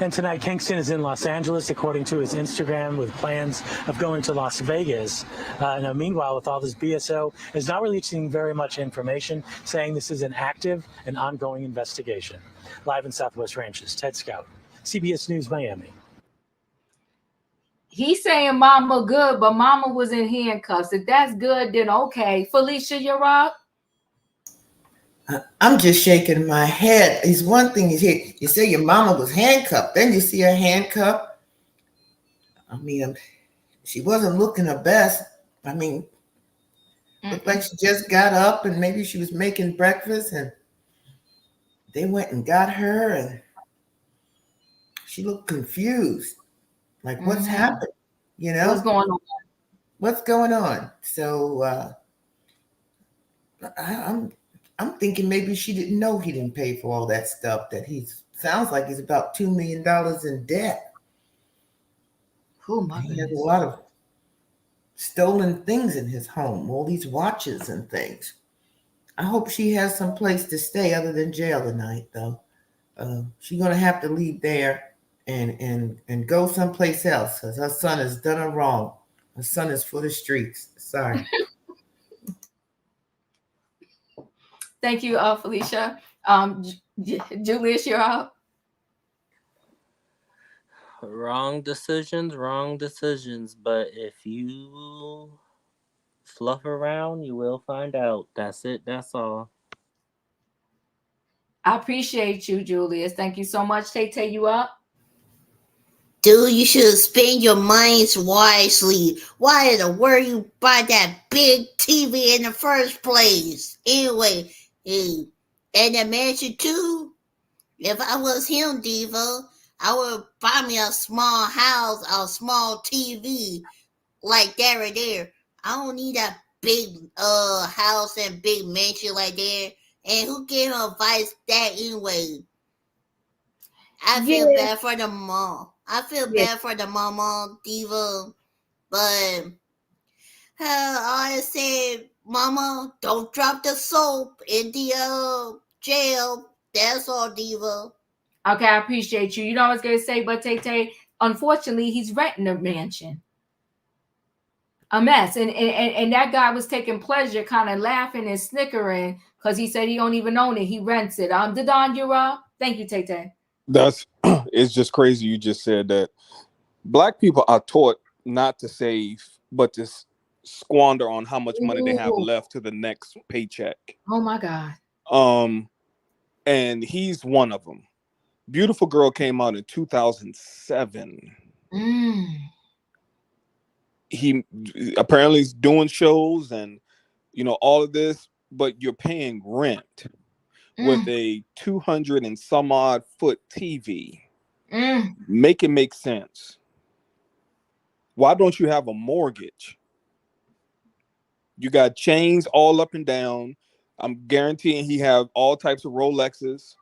And tonight, Kingston is in Los Angeles, according to his Instagram, with plans of going to Las Vegas. Now, meanwhile, with all this, BSO is not releasing very much information, saying this is an active and ongoing investigation. Live in Southwest Ranches, Ted Scout, CBS News, Miami. He's saying mama good, but mama was in handcuffs. If that's good, then okay. Felicia, you're up. I'm just shaking my head. It's one thing you say your mama was handcuffed, then you see her handcuffed. I mean, she wasn't looking her best. I mean, looked like she just got up and maybe she was making breakfast and they went and got her and she looked confused. Like, what's happened? You know? What's going on? What's going on? So I'm thinking maybe she didn't know he didn't pay for all that stuff, that sounds like he's about $2 million in debt. Oh my He has goodness. a lot of stolen things in his home, all these watches and things. I hope she has some place to stay other than jail tonight, though. She's gonna have to leave there and go someplace else because her son has done her wrong. Her son is for the streets. Sorry. Thank you, Felicia. Julius, you're up. Wrong decisions. But if you fluff around, you will find out. That's it. That's all. I appreciate you, Julius. Thank you so much. Tay, you up? Dude, you should spend your minds wisely. Why in the world you buy that big TV in the first place? Anyway, and the mansion too. If I was him, Diva, I would buy me a small house, a small TV like that right there. I don't need a big house and big mansion like that. And who gave him advice that anyway? I feel bad for the mom. I feel bad for the mama, Diva, but I said, Mama, don't drop the soap in the jail. That's all, Diva. Okay, I appreciate you. You know what I was going to say, but Tay, unfortunately, he's renting a mansion. a mess. And that guy was taking pleasure, kind of laughing and snickering because he said he don't even own it. He rents it. Dadon, you're up. Thank you, Tay. That's it's just crazy. You just said that Black people are taught not to save, but to squander on how much money they have Ooh. left to the next paycheck. Oh my God. And he's one of them. Beautiful Girl came out in 2007. He apparently is doing shows and all of this, but you're paying rent with a 200 and some odd foot TV. Make it make sense. Why don't you have a mortgage? You got chains all up and down. I'm guaranteeing he have all types of Rolexes.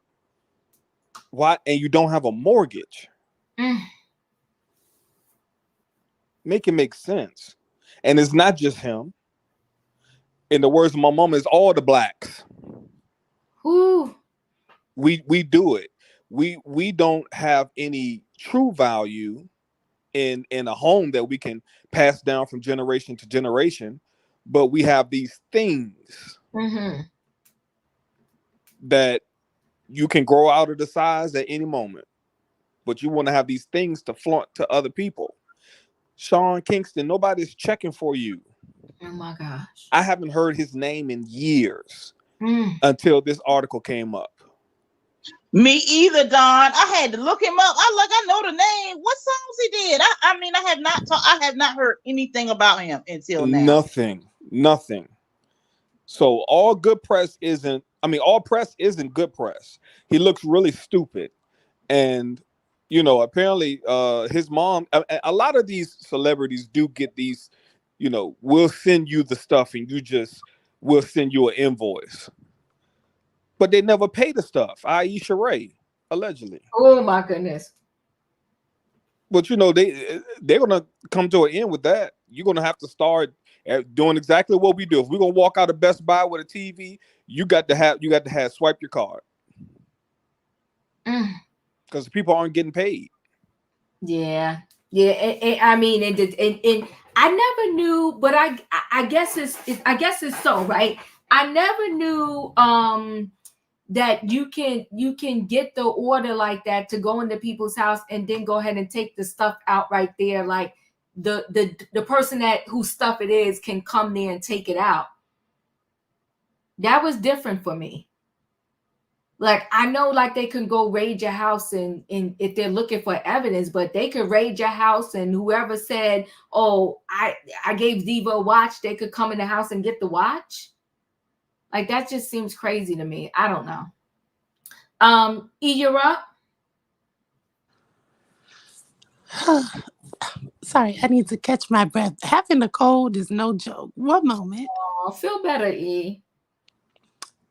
Why? And you don't have a mortgage. Make it make sense. And it's not just him. In the words of my mom, it's all the Blacks. Ooh. We do it. We don't have any true value in a home that we can pass down from generation to generation, but we have these things that you can grow out of the size at any moment, but you want to have these things to flaunt to other people. Sean Kingston, nobody's checking for you. Oh my gosh. I haven't heard his name in years until this article came up. Me either, Don. I had to look him up. I know the name. What songs he did? I have not heard anything about him until now. Nothing. So all press isn't good press. He looks really stupid. And apparently his mom, a lot of these celebrities do get these, we'll send you the stuff and we'll send you an invoice. But they never pay the stuff, i.e. Sheree, allegedly. Oh my goodness. But they're gonna come to an end with that. You're gonna have to start doing exactly what we do. If we're gonna walk out of Best Buy with a TV, you got to have swipe your card. Because people aren't getting paid. Yeah. I mean, and I never knew, but I guess it's so, right? I never knew that you can get the order like that to go into people's house and then go ahead and take the stuff out right there. Like the person whose stuff it is can come there and take it out. That was different for me. Like, I know, like, they can go raid your house and if they're looking for evidence, but they could raid your house, and whoever said, oh, I gave Diva a watch, they could come in the house and get the watch. Like, that just seems crazy to me. I don't know. E, you're up. Sorry, I need to catch my breath. Having a cold is no joke. One moment. Oh, feel better, E.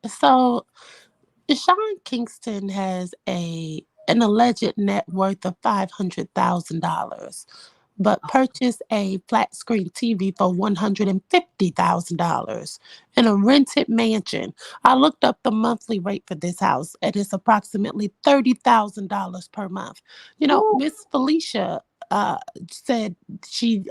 So, Sean Kingston has an alleged net worth of $500,000, but purchased a flat screen TV for $150,000 in a rented mansion. I looked up the monthly rate for this house, and it's approximately $30,000 per month. Miss Felicia said she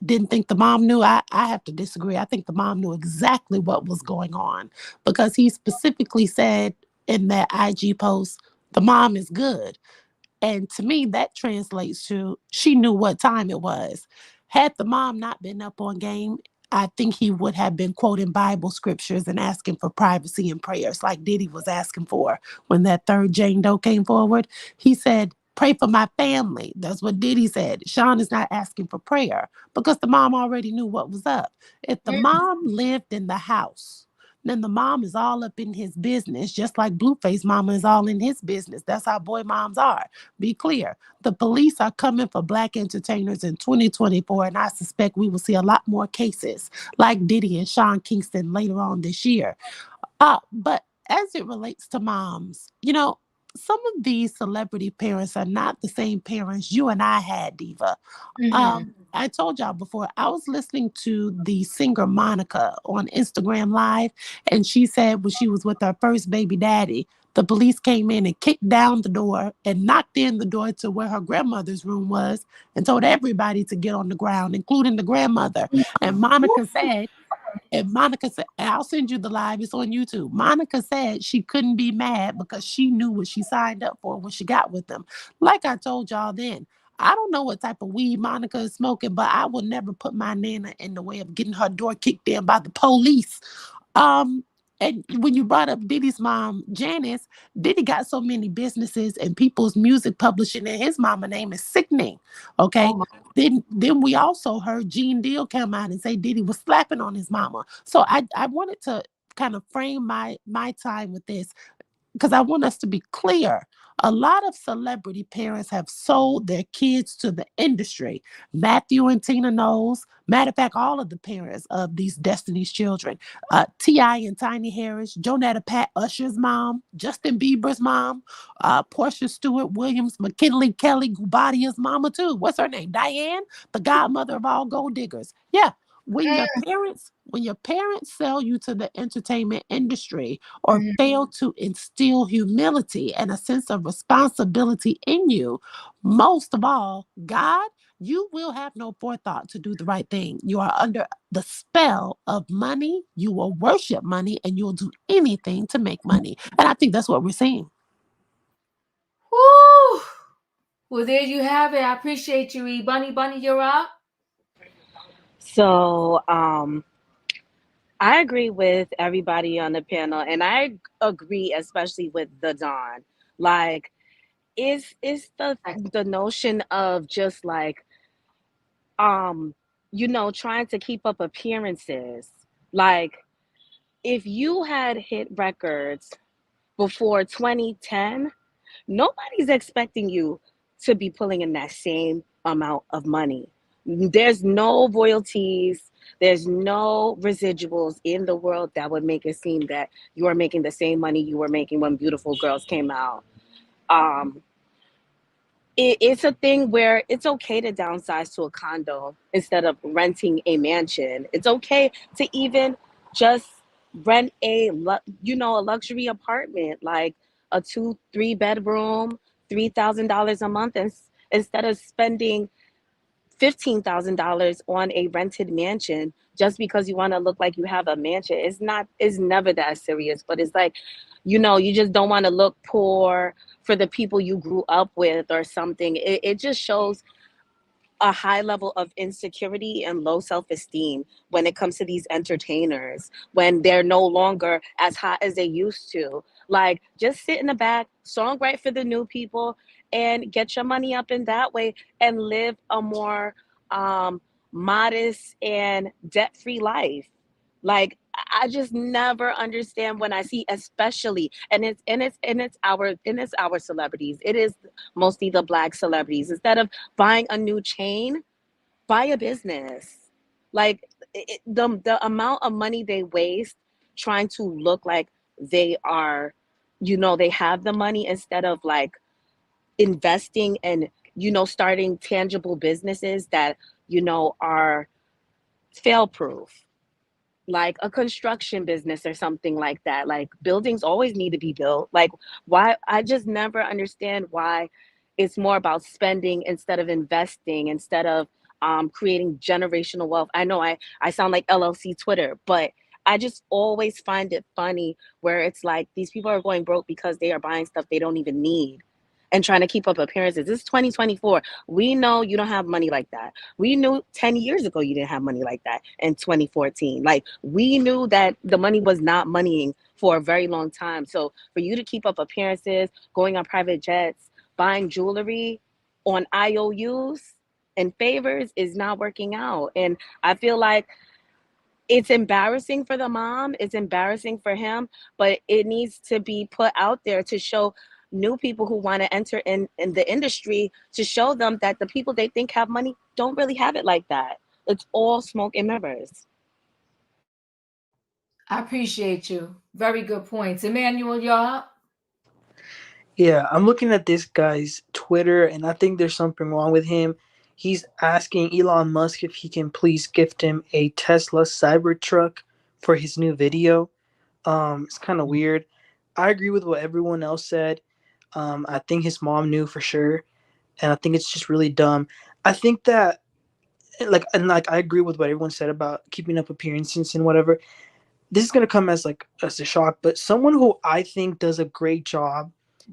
didn't think the mom knew. I have to disagree. I think the mom knew exactly what was going on, because he specifically said in that IG post, the mom is good. And to me, that translates to she knew what time it was. Had the mom not been up on game, I think he would have been quoting Bible scriptures and asking for privacy and prayers like Diddy was asking for when that third Jane Doe came forward. He said, pray for my family. That's what Diddy said. Sean is not asking for prayer because the mom already knew what was up. If the mom lived in the house, then the mom is all up in his business, just like Blueface mama is all in his business. That's how boy moms are. Be clear. The police are coming for Black entertainers in 2024, and I suspect we will see a lot more cases like Diddy and Sean Kingston later on this year. But as it relates to moms, some of these celebrity parents are not the same parents you and I had, Diva. I told y'all before, I was listening to the singer Monica on Instagram Live, and she said when she was with her first baby daddy, The police came in and kicked down the door and knocked in the door to where her grandmother's room was and told everybody to get on the ground, including the grandmother. And Monica said, I'll send you the live, it's on YouTube. Monica said she couldn't be mad because she knew what she signed up for when she got with them. Like I told y'all then, I don't know what type of weed Monica is smoking, but I will never put my Nana in the way of getting her door kicked in by the police. And when you brought up Diddy's mom, Janice, Diddy got so many businesses and people's music publishing, and his mama name is sickening. Okay. Then we also heard Gene Deal come out and say Diddy was slapping on his mama. So I wanted to kind of frame my time with this, because I want us to be clear. A lot of celebrity parents have sold their kids to the industry. Matthew and Tina Knowles. Matter of fact, all of the parents of these Destiny's Children. T.I. and Tiny Harris. Jonetta Pat Usher's mom. Justin Bieber's mom. Portia Stewart Williams. McKinley Kelly Gubadia's mama too. What's her name? Diane? The godmother of all gold diggers. Yeah. When your parents sell you to the entertainment industry or fail to instill humility and a sense of responsibility in you, most of all, God, you will have no forethought to do the right thing. You are under the spell of money. You will worship money and you'll do anything to make money. And I think that's what we're seeing. Woo! Well, there you have it. I appreciate you, E. Bunny, you're up. So, I agree with everybody on the panel, and I agree especially with the Don. Like, it's the notion of just like, trying to keep up appearances. Like, if you had hit records before 2010, nobody's expecting you to be pulling in that same amount of money. There's no royalties, there's no residuals in the world that would make it seem that you are making the same money you were making when Beautiful Girls came out. It's a thing where it's okay to downsize to a condo instead of renting a mansion. It's okay to even just rent a luxury apartment, like a 2-3 bedroom, $3,000 a month, instead of spending $15,000 on a rented mansion just because you want to look like you have a mansion. It's never that serious, but it's like, you just don't want to look poor for the people you grew up with or something. It just shows a high level of insecurity and low self-esteem when it comes to these entertainers, when they're no longer as hot as they used to. Like, just sit in the back, songwrite for the new people, and get your money up in that way and live a more modest and debt-free life. Like, I just never understand when I see, especially, and it's our celebrities. It is mostly the Black celebrities. Instead of buying a new chain, buy a business. Like, the amount of money they waste trying to look like they are, they have the money, instead of like investing and starting tangible businesses that are fail proof, like a construction business or something like that. Like, buildings always need to be built. Like, why? I just never understand why it's more about spending instead of investing, instead of creating generational wealth. I know I sound like LLC Twitter, but I just always find it funny where it's like these people are going broke because they are buying stuff they don't even need and trying to keep up appearances. This is 2024. We know you don't have money like that. We knew 10 years ago you didn't have money like that in 2014. Like, we knew that the money was not moneying for a very long time. So for you to keep up appearances, going on private jets, buying jewelry on IOUs and favors is not working out. And I feel like it's embarrassing for the mom, it's embarrassing for him, but it needs to be put out there to show new people who want to enter in the industry, to show them that the people they think have money don't really have it like that. It's all smoke and mirrors. I appreciate you. Very good points. Emmanuel, you're up. Yeah, I'm looking at this guy's Twitter, and I think there's something wrong with him. He's asking Elon Musk if he can please gift him a Tesla Cybertruck for his new video. It's kind of weird. I agree with what everyone else said. I think his mom knew for sure, and I think it's just really dumb. I think that I agree with what everyone said about keeping up appearances and whatever. This is gonna come as a shock, but someone who I think does a great job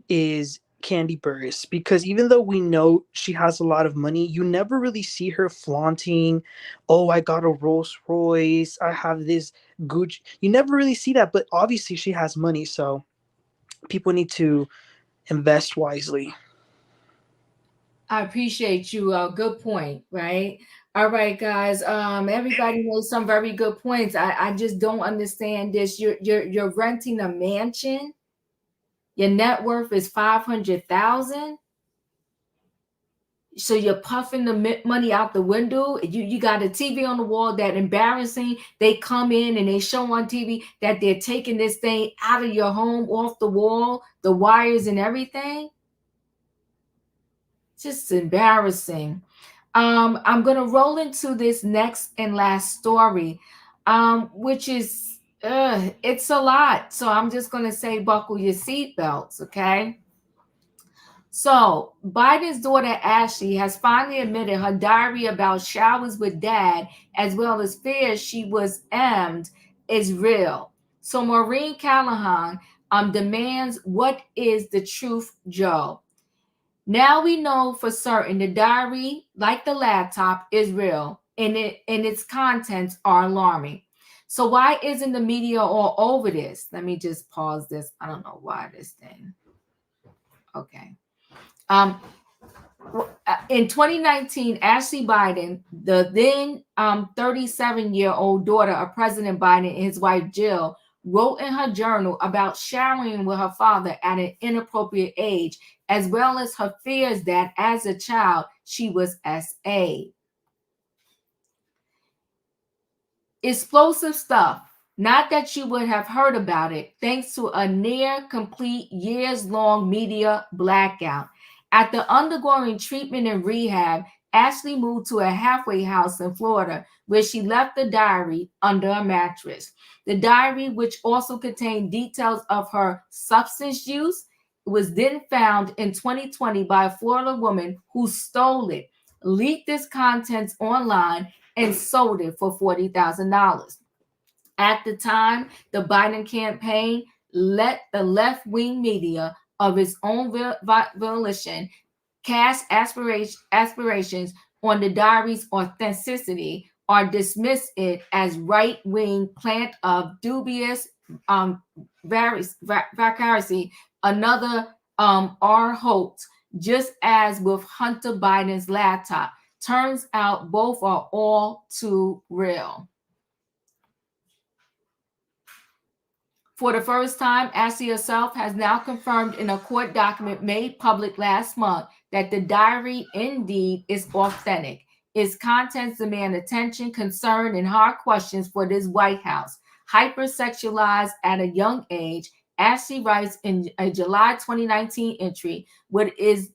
is Candy Burris, because even though we know she has a lot of money, you never really see her flaunting, oh, I got a Rolls Royce, I have this Gucci. You never really see that, but obviously she has money, so people need to invest wisely. I appreciate you. Good point, right? All right, guys. Everybody knows some very good points. I just don't understand this. You're renting a mansion. Your net worth is 500,000. So you're puffing the money out the window. You got a TV on the wall that embarrassing. They come in and they show on TV that they're taking this thing out of your home, off the wall, the wires and everything. Just embarrassing. I'm gonna roll into this next and last story, which is it's a lot. So I'm just gonna say buckle your seatbelts, okay? So Biden's daughter Ashley has finally admitted her diary about showers with dad, as well as fears she was emmed, is real. So Maureen Callahan demands, what is the truth, Joe? Now we know for certain the diary, like the laptop, is real, and its contents are alarming. So why isn't the media all over this? Let me just pause this. I don't know why this thing. Okay. In 2019, Ashley Biden, the then 37-year-old daughter of President Biden and his wife Jill, wrote in her journal about showering with her father at an inappropriate age, as well as her fears that as a child she was SA. Explosive stuff. Not that you would have heard about it, thanks to a near complete years-long media blackout. After undergoing treatment and rehab, Ashley moved to a halfway house in Florida, where she left the diary under a mattress. The diary, which also contained details of her substance use, was then found in 2020 by a Florida woman who stole it, leaked its contents online, and sold it for $40,000. At the time, the Biden campaign let the left-wing media of its own volition cast aspirations on the diary's authenticity or dismiss it as right-wing plant of dubious veracity. Another R. Holt, just as with Hunter Biden's laptop. Turns out both are all too real. For the first time, Ashley herself has now confirmed in a court document made public last month that the diary indeed is authentic. Its contents demand attention, concern, and hard questions for this White House. Hypersexualized at a young age, Ashley writes in a July 2019 entry, what is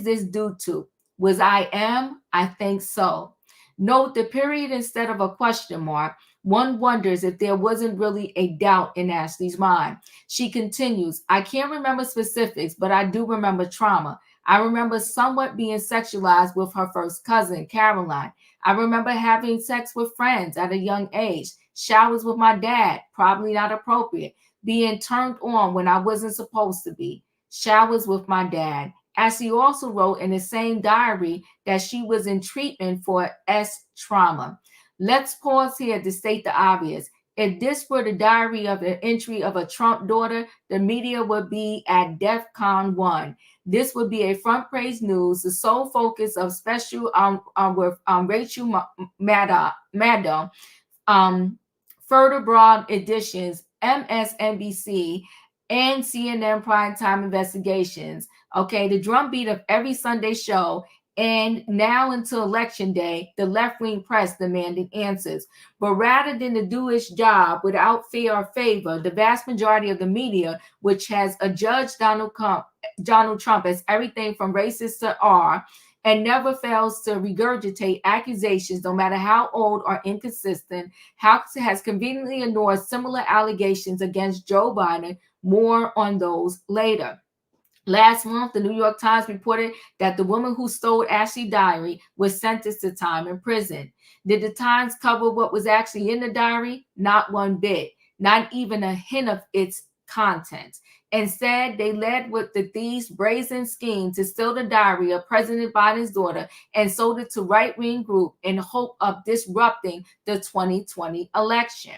this due to? Was I am? I think so. Note the period instead of a question mark. One wonders if there wasn't really a doubt in Ashley's mind. She continues, I can't remember specifics, but I do remember trauma. I remember somewhat being sexualized with her first cousin, Caroline. I remember having sex with friends at a young age. Showers with my dad, probably not appropriate. Being turned on when I wasn't supposed to be. Showers with my dad. Ashley also wrote in the same diary that she was in treatment for S trauma. Let's pause here to state the obvious. If this were the diary of the entry of a Trump daughter, the media would be at DEFCON 1. This would be a front page news, the sole focus of special with Rachel Maddow, further broad editions, MSNBC, and CNN primetime investigations. Okay, the drumbeat of every Sunday show. And now until Election Day, the left-wing press demanded answers. But rather than to do its job without fear or favor, the vast majority of the media, which has adjudged Donald Trump as everything from racist to R, and never fails to regurgitate accusations, no matter how old or inconsistent. House has conveniently ignored similar allegations against Joe Biden. More on those later. Last month, the New York Times reported that the woman who stole Ashley's diary was sentenced to time in prison. Did the Times cover what was actually in the diary? Not one bit, not even a hint of its contents. Instead, they led with the thieves' brazen scheme to steal the diary of President Biden's daughter and sold it to right-wing group in hope of disrupting the 2020 election.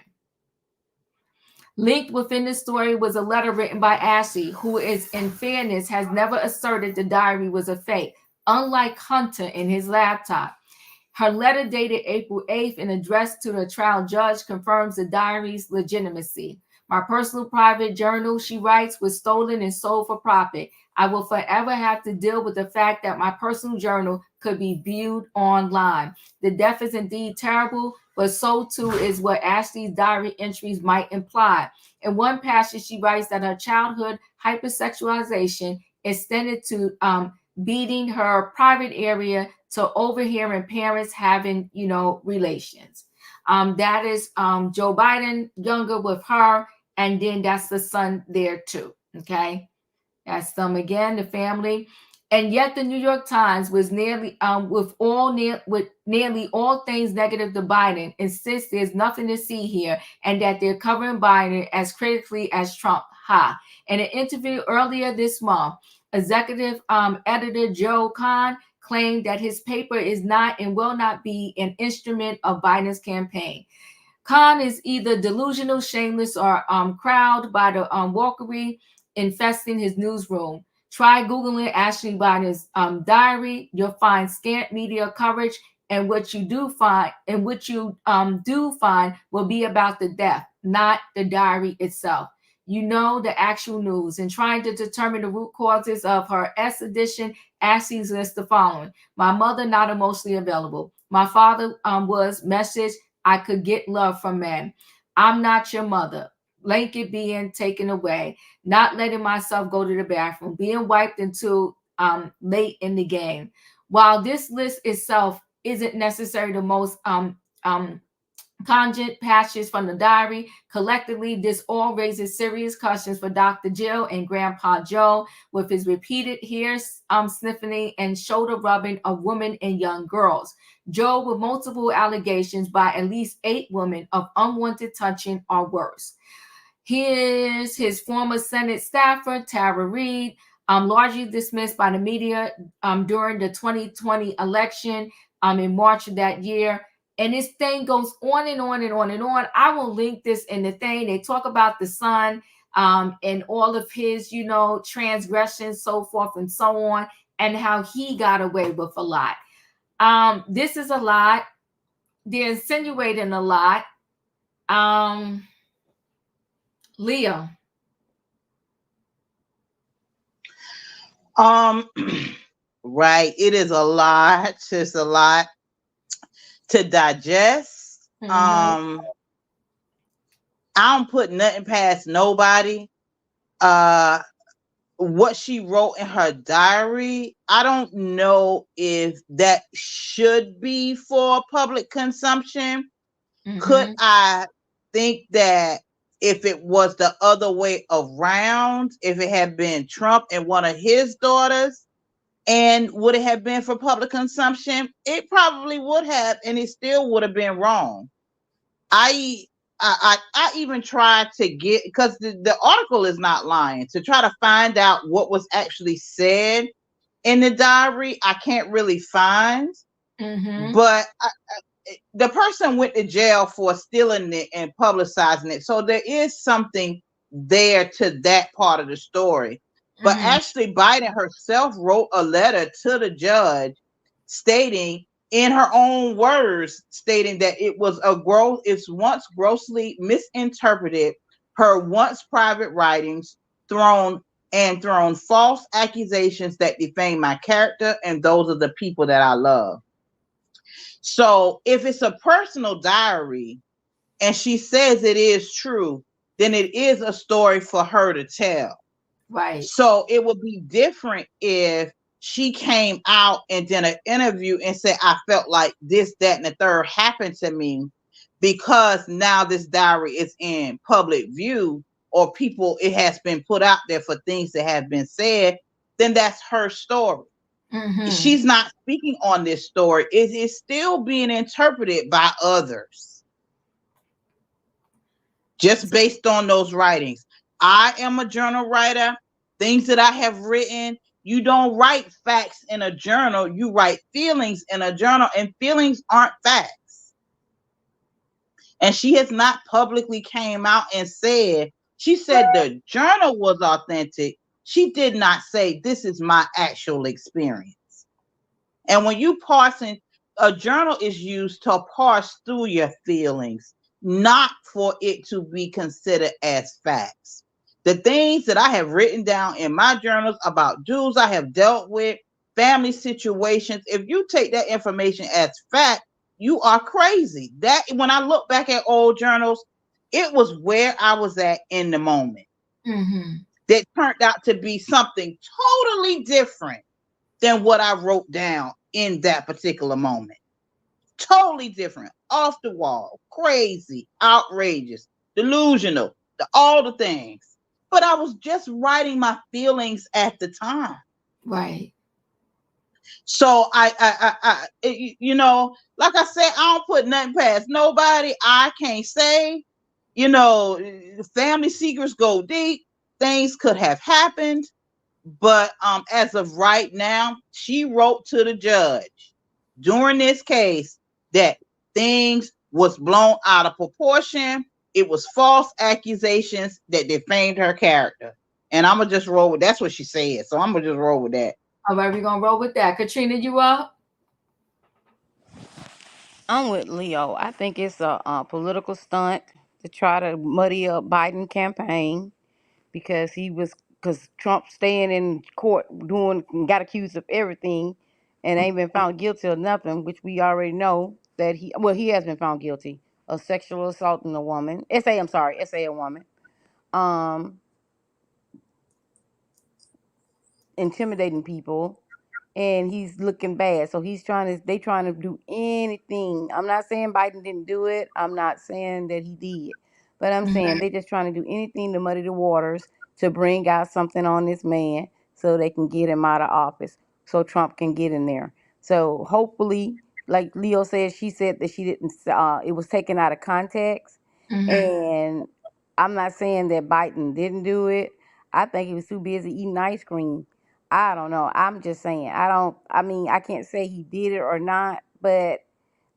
Linked within the story was a letter written by Ashley, who is, in fairness, has never asserted the diary was a fake, unlike Hunter in his laptop. Her letter dated April 8th and addressed to the trial judge confirms the diary's legitimacy. My personal private journal, she writes, was stolen and sold for profit. I will forever have to deal with the fact that my personal journal could be viewed online. The death is indeed terrible, but so too is what Ashley's diary entries might imply. In one passage, she writes that her childhood hypersexualization extended to beating her private area to overhearing parents having, relations. That is Joe Biden younger with her, and then that's the son there too. Okay, that's them again, the family. And yet, the New York Times was nearly with nearly all things negative to Biden, insists there's nothing to see here, and that they're covering Biden as critically as Trump. Ha! In an interview earlier this month, executive editor Joe Kahn claimed that his paper is not and will not be an instrument of Biden's campaign. Khan is either delusional, shameless, or crowded by the wokery infesting his newsroom. Try Googling Ashley Biden's diary. You'll find scant media coverage, and what you do find will be about the death, not the diary itself. The actual news. And trying to determine the root causes of her S edition, Ashley's list the following. My mother, not emotionally available. My father was message, I could get love from men. I'm not your mother. Blanket being taken away. Not letting myself go to the bathroom. Being wiped until late in the game. While this list itself isn't necessarily the most cogent passages from the diary, collectively, this all raises serious questions for Dr. Jill and Grandpa Joe, with his repeated hair sniffing and shoulder rubbing of women and young girls. Joe with multiple allegations by at least 8 women of unwanted touching or worse. Here's his former Senate staffer, Tara Reid, largely dismissed by the media during the 2020 election in March of that year. And this thing goes on and on and on and on. I will link this in the thing. They talk about the son and all of his, transgressions, so forth and so on, and how he got away with a lot. This is a lot. They're insinuating a lot. Leo. Right. It is a lot. It's a lot to digest. I don't put nothing past nobody. What she wrote in her diary, I don't know if that should be for public consumption. Could I think that if it was the other way around, if it had been Trump and one of his daughters, and would it have been for public consumption? It probably would have, and it still would have been wrong. I even tried to get, because the article is not lying, to try to find out what was actually said in the diary. I can't really find, but the person went to jail for stealing it and publicizing it. So there is something there to that part of the story. But Ashley Biden herself wrote a letter to the judge stating, in her own words, stating that it's once grossly misinterpreted her once private writings, thrown false accusations that defame my character and those of the people that I love. So if it's a personal diary and she says it is true, then it is a story for her to tell. Right. So it would be different if she came out and did an interview and said, I felt like this, that, and the third happened to me because now this diary is in public view, or people, it has been put out there for things that have been said, then that's her story. She's not speaking on this story. It is still being interpreted by others just based on those writings. I am a journal writer. Things that I have written, you don't write facts in a journal. You write feelings in a journal, and feelings aren't facts. And she has not publicly came out and said, she said the journal was authentic. She did not say this is my actual experience. And when you parsing, a journal is used to parse through your feelings, not for it to be considered as facts. The things that I have written down in my journals about dudes I have dealt with, family situations, if you take that information as fact, you are crazy. That, when I look back at old journals, it was where I was at in the moment. That turned out to be something totally different than what I wrote down in that particular moment. Totally different, off the wall, crazy, outrageous, delusional, all the things. But I was just writing my feelings at the time. Right. So I you know, like I said, I don't put nothing past nobody. I can't say, you know, family secrets go deep. Things could have happened. But as of right now, she wrote to the judge during this case that things was blown out of proportion. It was false accusations that defamed her character. And I'm going to just roll with, that's what she said. So I'm going to just roll with that. All right, we're going to roll with that. Katrina, you up? I'm with Leo. I think it's a political stunt to try to muddy up Biden campaign because Trump staying in court got accused of everything and ain't been found guilty of nothing, which we already know that he has been found guilty of sexual assaulting a woman. A woman. Intimidating people, and he's looking bad. So they trying to do anything. I'm not saying Biden didn't do it. I'm not saying that he did. But I'm saying they just trying to do anything to muddy the waters to bring out something on this man so they can get him out of office so Trump can get in there. So hopefully, like Leo said, she said that she didn't, it was taken out of context. And I'm not saying that Biden didn't do it. I think he was too busy eating ice cream. I don't know. I'm just saying. I can't say he did it or not, but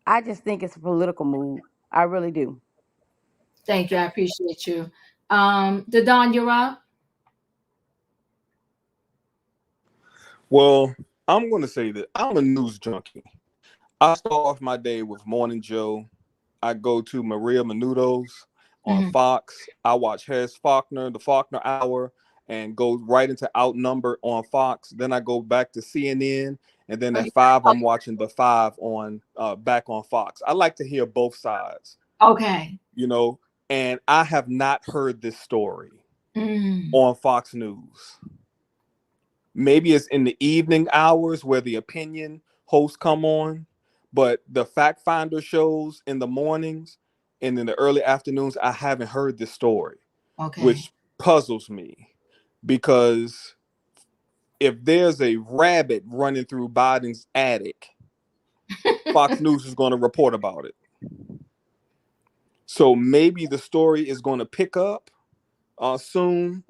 I just think it's a political move. I really do. Thank you. I appreciate you. Dadon, you're up. Well, I'm going to say that I'm a news junkie. I start off my day with Morning Joe. I go to Maria Menounos on Fox. I watch Harris Faulkner, the Faulkner Hour, and go right into Outnumbered on Fox. Then I go back to CNN, and then at 5, I'm watching The 5 on back on Fox. I like to hear both sides. Okay. You know, and I have not heard this story on Fox News. Maybe it's in the evening hours where the opinion hosts come on, but the Fact Finder shows in the mornings and in the early afternoons, I haven't heard this story, which puzzles me because if there's a rabbit running through Biden's attic, Fox News is going to report about it. So maybe the story is going to pick up soon,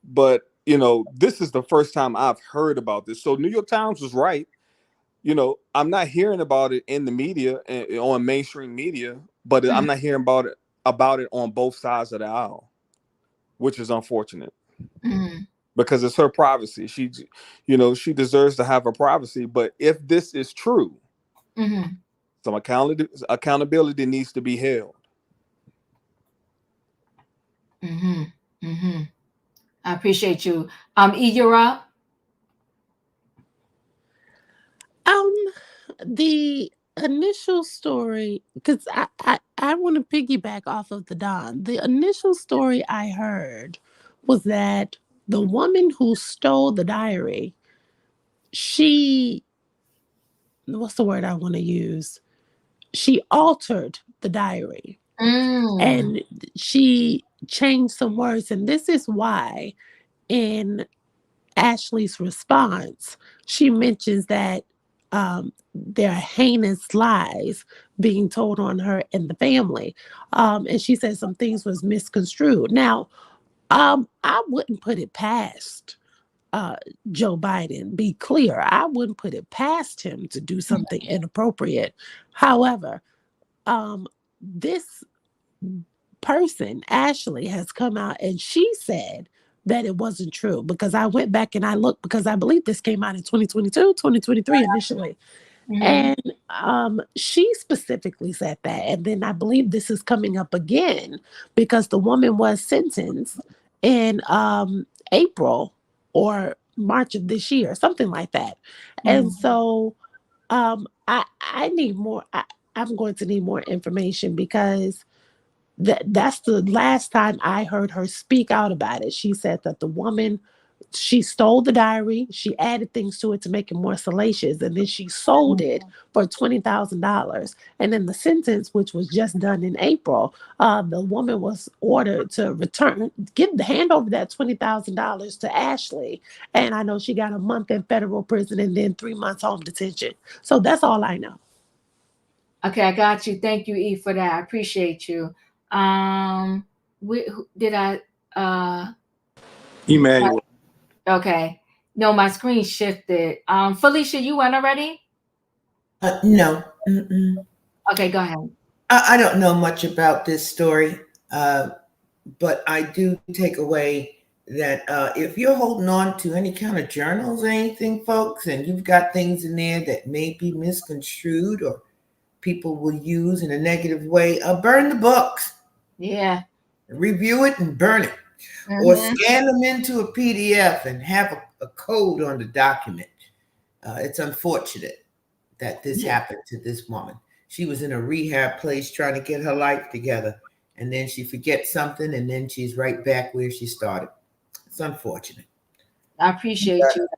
but you know, this is the first time I've heard about this. So New York Times was right. You know, I'm not hearing about it in the media on mainstream media, but I'm not hearing about it on both sides of the aisle, which is unfortunate because it's her privacy. She deserves to have her privacy. But if this is true, some accountability needs to be held. I appreciate you. E, you're up. The initial story, because I want to piggyback off of the Don. The initial story I heard was that the woman who stole the diary she, what's the word I want to use? She altered the diary and she changed some words. And this is why in Ashley's response, she mentions that there are heinous lies being told on her and the family. And she said some things was misconstrued. Now, I wouldn't put it past Joe Biden. Be clear, I wouldn't put it past him to do something inappropriate. However, this person, Ashley, has come out and she said that it wasn't true, because I went back and I looked, because I believe this came out in 2022, 2023 initially. And she specifically said that. And then I believe this is coming up again because the woman was sentenced in April or March of this year, something like that. And so I need more. I'm going to need more information, because that's the last time I heard her speak out about it. She said that the woman, she stole the diary, she added things to it to make it more salacious, and then she sold it for $20,000. And then the sentence, which was just done in April, the woman was ordered to hand over that $20,000 to Ashley. And I know she got a month in federal prison and then 3 months home detention. So that's all I know. Okay, I got you. Thank you, E, for that. I appreciate you. Did I Emmanuel. Okay. No, my screen shifted. Felicia, you went already? No. Mm-mm. Okay, go ahead. I don't know much about this story, but I do take away that if you're holding on to any kind of journals or anything, folks, and you've got things in there that may be misconstrued or people will use in a negative way, burn the books. Yeah. Review it and burn it. Or scan them into a PDF and have a code on the document. It's unfortunate that this happened to this woman. She was in a rehab place trying to get her life together, and then she forgets something, and then she's right back where she started. It's unfortunate. I appreciate you.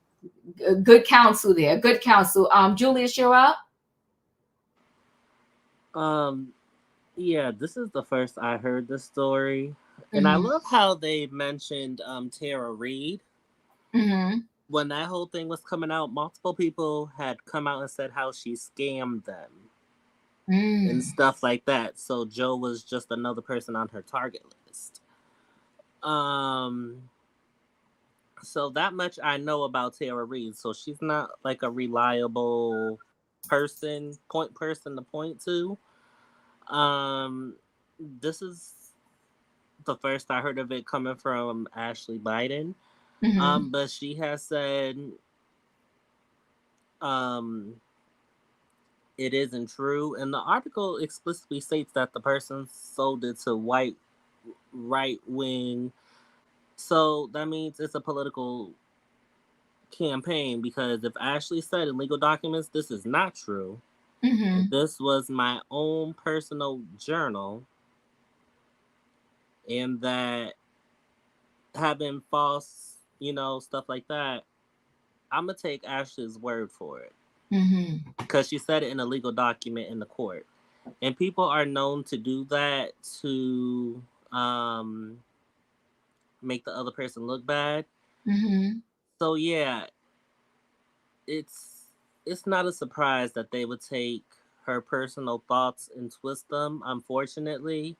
Good counsel there. Good counsel. Julius, you're up. Yeah, this is the first I heard this story. And I love how they mentioned Tara Reid. When that whole thing was coming out, multiple people had come out and said how she scammed them and stuff like that. So Joe was just another person on her target list. So that much I know about Tara Reid. So she's not like a reliable person to point to. This is the first I heard of it coming from Ashley Biden. But she has said it isn't true. And the article explicitly states that the person sold it to white right wing. So that means it's a political campaign, because if Ashley said in legal documents this is not true, this was my own personal journal, and that having false, stuff like that, I'm going to take Ashley's word for it. Because she said it in a legal document in the court. And people are known to do that to make the other person look bad. So yeah, it's not a surprise that they would take her personal thoughts and twist them. Unfortunately,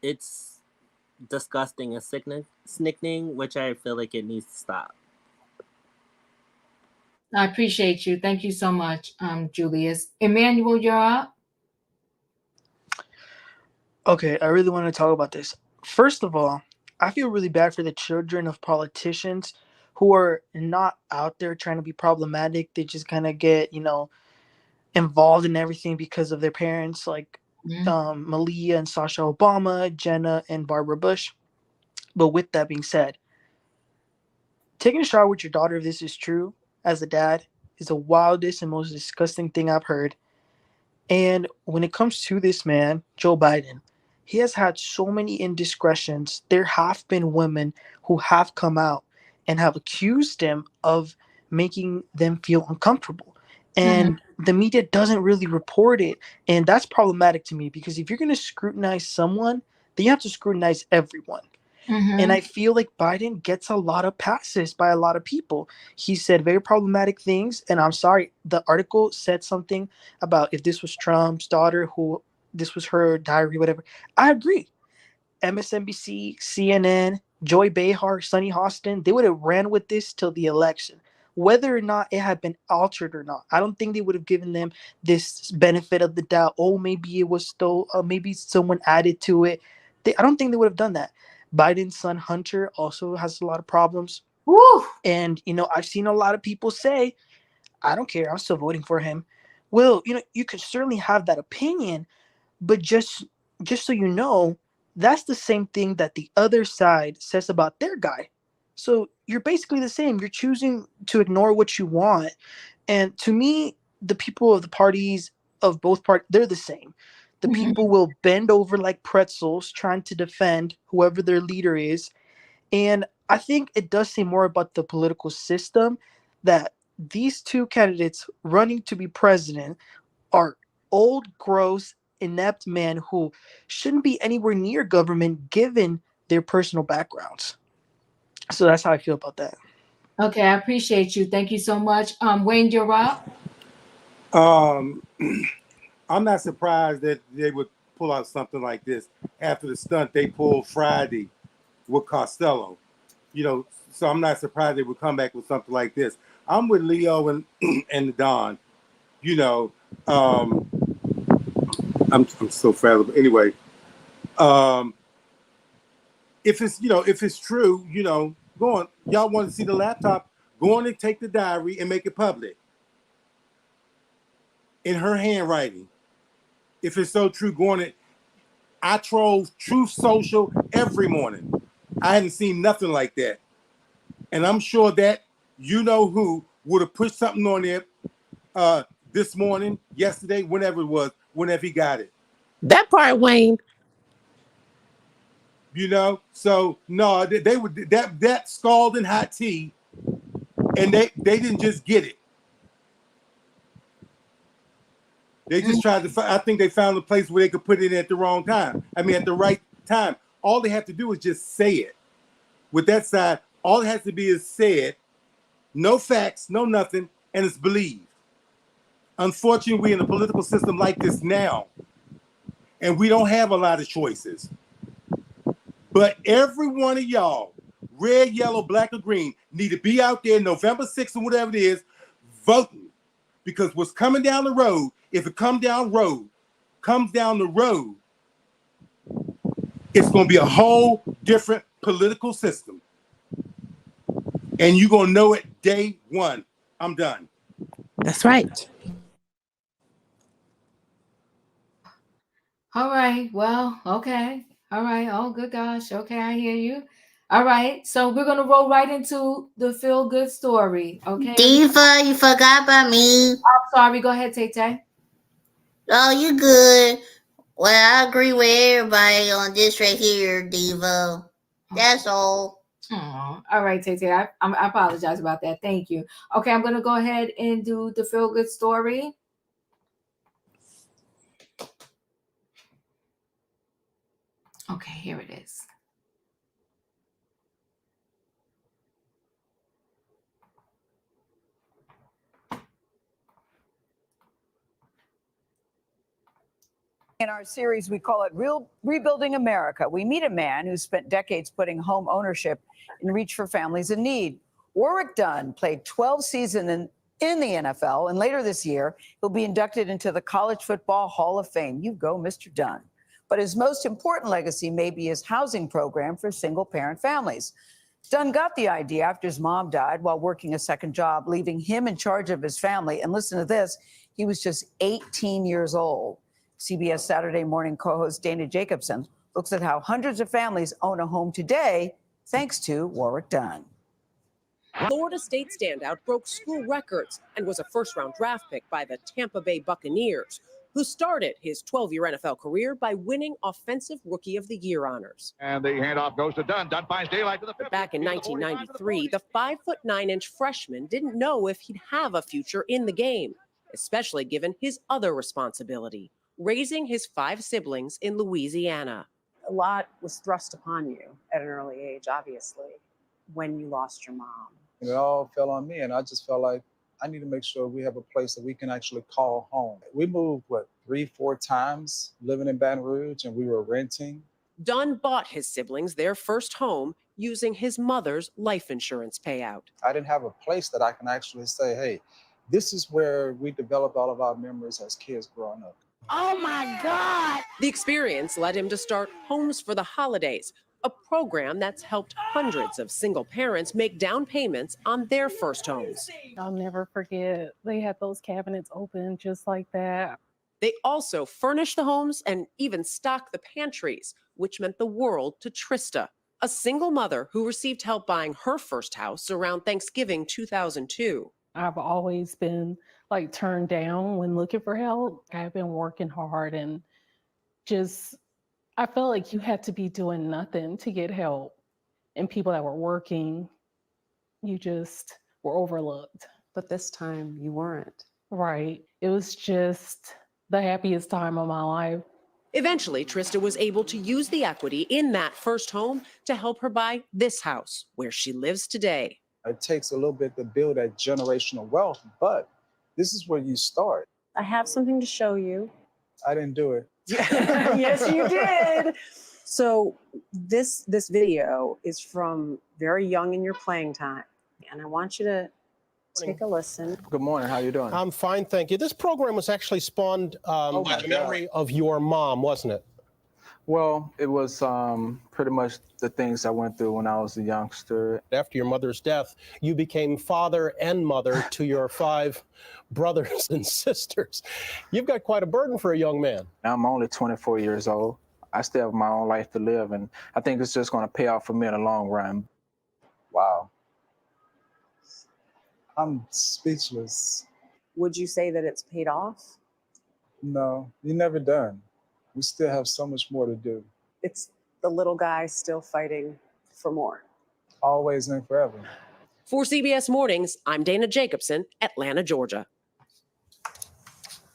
it's disgusting and sickening, which I feel like it needs to stop. I appreciate you. Thank you so much, Julius. Emmanuel, you're up. Okay, I really want to talk about this. First of all, I feel really bad for the children of politicians who are not out there trying to be problematic. They just kind of get, involved in everything because of their parents, like Malia and Sasha Obama, Jenna and Barbara Bush. But with that being said, taking a shower with your daughter, if this is true, as a dad, is the wildest and most disgusting thing I've heard. And when it comes to this man, Joe Biden, he has had so many indiscretions. There have been women who have come out and have accused him of making them feel uncomfortable. And the media doesn't really report it. And that's problematic to me, because if you're going to scrutinize someone, then you have to scrutinize everyone. And I feel like Biden gets a lot of passes by a lot of people. He said very problematic things. And I'm sorry, the article said something about if this was Trump's daughter, who this was her diary, whatever. I agree. MSNBC, CNN, Joy Behar, Sonny Hostin, they would have ran with this till the election, whether or not it had been altered or not. I don't think they would have given them this benefit of the doubt. Oh, maybe it was still, maybe someone added to it. I don't think they would have done that. Biden's son Hunter also has a lot of problems. Woo. And, I've seen a lot of people say, I don't care, I'm still voting for him. Well, you could certainly have that opinion, but just so you know, that's the same thing that the other side says about their guy. So you're basically the same. You're choosing to ignore what you want. And to me, the people of the parties of both parties, they're the same. The people will bend over like pretzels trying to defend whoever their leader is. And I think it does say more about the political system that these two candidates running to be president are old, gross, inept men who shouldn't be anywhere near government given their personal backgrounds. So that's how I feel about that. Okay, I appreciate you. Thank you so much. Wayne, you're up. I'm not surprised that they would pull out something like this after the stunt they pulled Friday with Costello. So I'm not surprised they would come back with something like this. I'm with Leo and Don. I'm so frazzled. But anyway, if it's true, go on. Y'all want to see the laptop? Go on and take the diary and make it public in her handwriting. If it's so true, go on it. I troll Truth Social every morning. I hadn't seen nothing like that, and I'm sure that who would have pushed something on there this morning, yesterday, whenever it was, whenever he got it. That part, Wayne. So no, they would that scalding hot tea, and they didn't just get it. They just tried to. I think they found a place where they could put it at the wrong time. At the right time. All they have to do is just say it. With that side, all it has to be is said, no facts, no nothing, and it's believed. Unfortunately, we're in a political system like this now, and we don't have a lot of choices. But every one of y'all, red, yellow, black, or green, need to be out there November 6th or whatever it is, voting. Because what's coming down the road, if it comes down the road, it's going to be a whole different political system. And you're going to know it day one. I'm done. That's right. All right. Well, okay. All right. Oh, good gosh. Okay, I hear you. All right. So we're gonna roll right into the feel good story. Okay. Diva, you forgot about me. I'm sorry. Go ahead, Tay. Oh, you good. Well, I agree with everybody on this right here, Diva. That's all. Oh, all right, Tay. I apologize about that. Thank you. Okay, I'm gonna go ahead and do the feel good story. Okay, here it is. In our series, we call it Rebuilding America. We meet a man who spent decades putting home ownership in reach for families in need. Warrick Dunn played 12 seasons in the NFL, and later this year, he'll be inducted into the College Football Hall of Fame. You go, Mr. Dunn. But his most important legacy may be his housing program for single-parent families. Dunn got the idea after his mom died while working a second job, leaving him in charge of his family. And listen to this, he was just 18 years old. CBS Saturday Morning co-host Dana Jacobson looks at how hundreds of families own a home today thanks to Warrick Dunn. Florida State standout broke school records and was a first-round draft pick by the Tampa Bay Buccaneers. who started his 12-year NFL career by winning Offensive Rookie of the Year honors. And the handoff goes to Dunn. Dunn finds daylight to the 50. Back in 1993, the 5'9" freshman didn't know if he'd have a future in the game, especially given his other responsibility, raising his 5 siblings in Louisiana. A lot was thrust upon you at an early age, obviously, when you lost your mom. It all fell on me, and I just felt like I need to make sure we have a place that we can actually call home. We moved, 3-4 times living in Baton Rouge, and we were renting. Dunn bought his siblings their first home using his mother's life insurance payout. I didn't have a place that I can actually say, hey, this is where we developed all of our memories as kids growing up. Oh my God! The experience led him to start Homes for the Holidays, a program that's helped hundreds of single parents make down payments on their first homes. I'll never forget, they had those cabinets open just like that. They also furnished the homes and even stocked the pantries, which meant the world to Trista, a single mother who received help buying her first house around Thanksgiving 2002. I've always been turned down when looking for help. I've been working hard and I felt like you had to be doing nothing to get help. And people that were working, you just were overlooked. But this time you weren't. Right. It was just the happiest time of my life. Eventually, Trista was able to use the equity in that first home to help her buy this house where she lives today. It takes a little bit to build that generational wealth, but this is where you start. I have something to show you. I didn't do it. Yes, you did. So this video is from very young in your playing time, and I want you to take a listen. Good morning. How you doing? I'm fine, thank you. This program was actually spawned in memory of your mom, wasn't it? Well, it was pretty much the things I went through when I was a youngster. After your mother's death, you became father and mother to your 5 brothers and sisters. You've got quite a burden for a young man. I'm only 24 years old. I still have my own life to live, and I think it's just going to pay off for me in the long run. Wow. I'm speechless. Would you say that it's paid off? No, you're never done. We still have so much more to do. It's the little guy still fighting for more. Always and forever. For CBS Mornings, I'm Dana Jacobson, Atlanta, Georgia.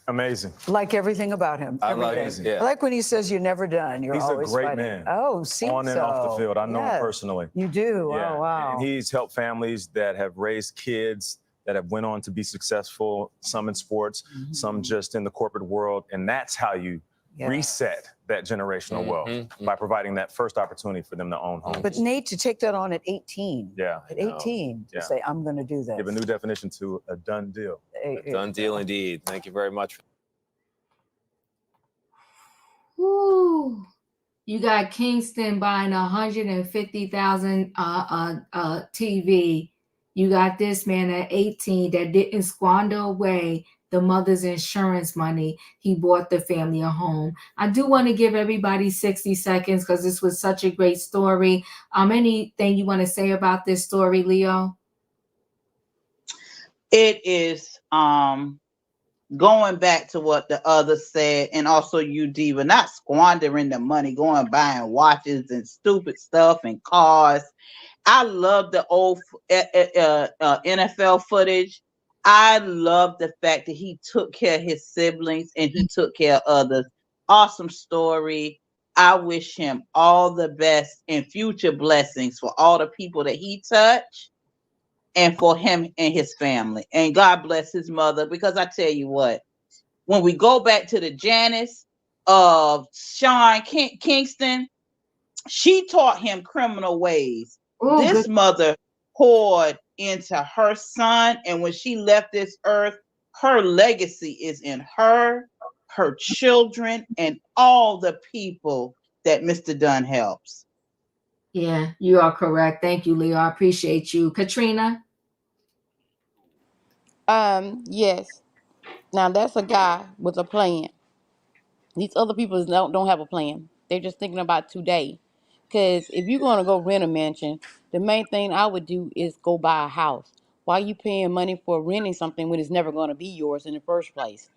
Amazing. Like everything about him. I like Everything. it. Yeah. I like when he says you're never done. You're He's always a great fighting. man. Oh, seems on and off the field. I know him personally. You do? Yeah. Oh, wow. And he's helped families that have raised kids that have went on to be successful, some in sports, some just in the corporate world. And that's how you reset that generational wealth, by providing that first opportunity for them to own homes. But Nate, to take that on at 18. Yeah. At 18, to say, I'm going to do this. Give a new definition to a done deal. A done deal indeed. Thank you very much. Woo. You got Kingston buying 150,000 TV. You got this man at 18 that didn't squander away the mother's insurance money. He bought the family a home. I do want to give everybody 60 seconds because this was such a great story. Anything you want to say about this story, Leo? It is going back to what the others said, and also you, Diva, not squandering the money, going buying watches and stupid stuff and cars. I love the old NFL footage. I love the fact that he took care of his siblings and he took care of others. Awesome story. I wish him all the best and future blessings for all the people that he touched and for him and his family. And God bless his mother, because I tell you what, when we go back to the Janice of Sean Kingston, she taught him criminal ways. Ooh, this mother poured into her son, and when she left this earth, her legacy is in her children, and all the people that Mr. Dunn helps. Yeah, you are correct. Thank you, Leo. I appreciate you. Katrina? Yes. Now that's a guy with a plan. These other people don't have a plan. They're just thinking about today. Because if you're going to go rent a mansion, the main thing I would do is go buy a house. Why are you paying money for renting something when it's never going to be yours in the first place?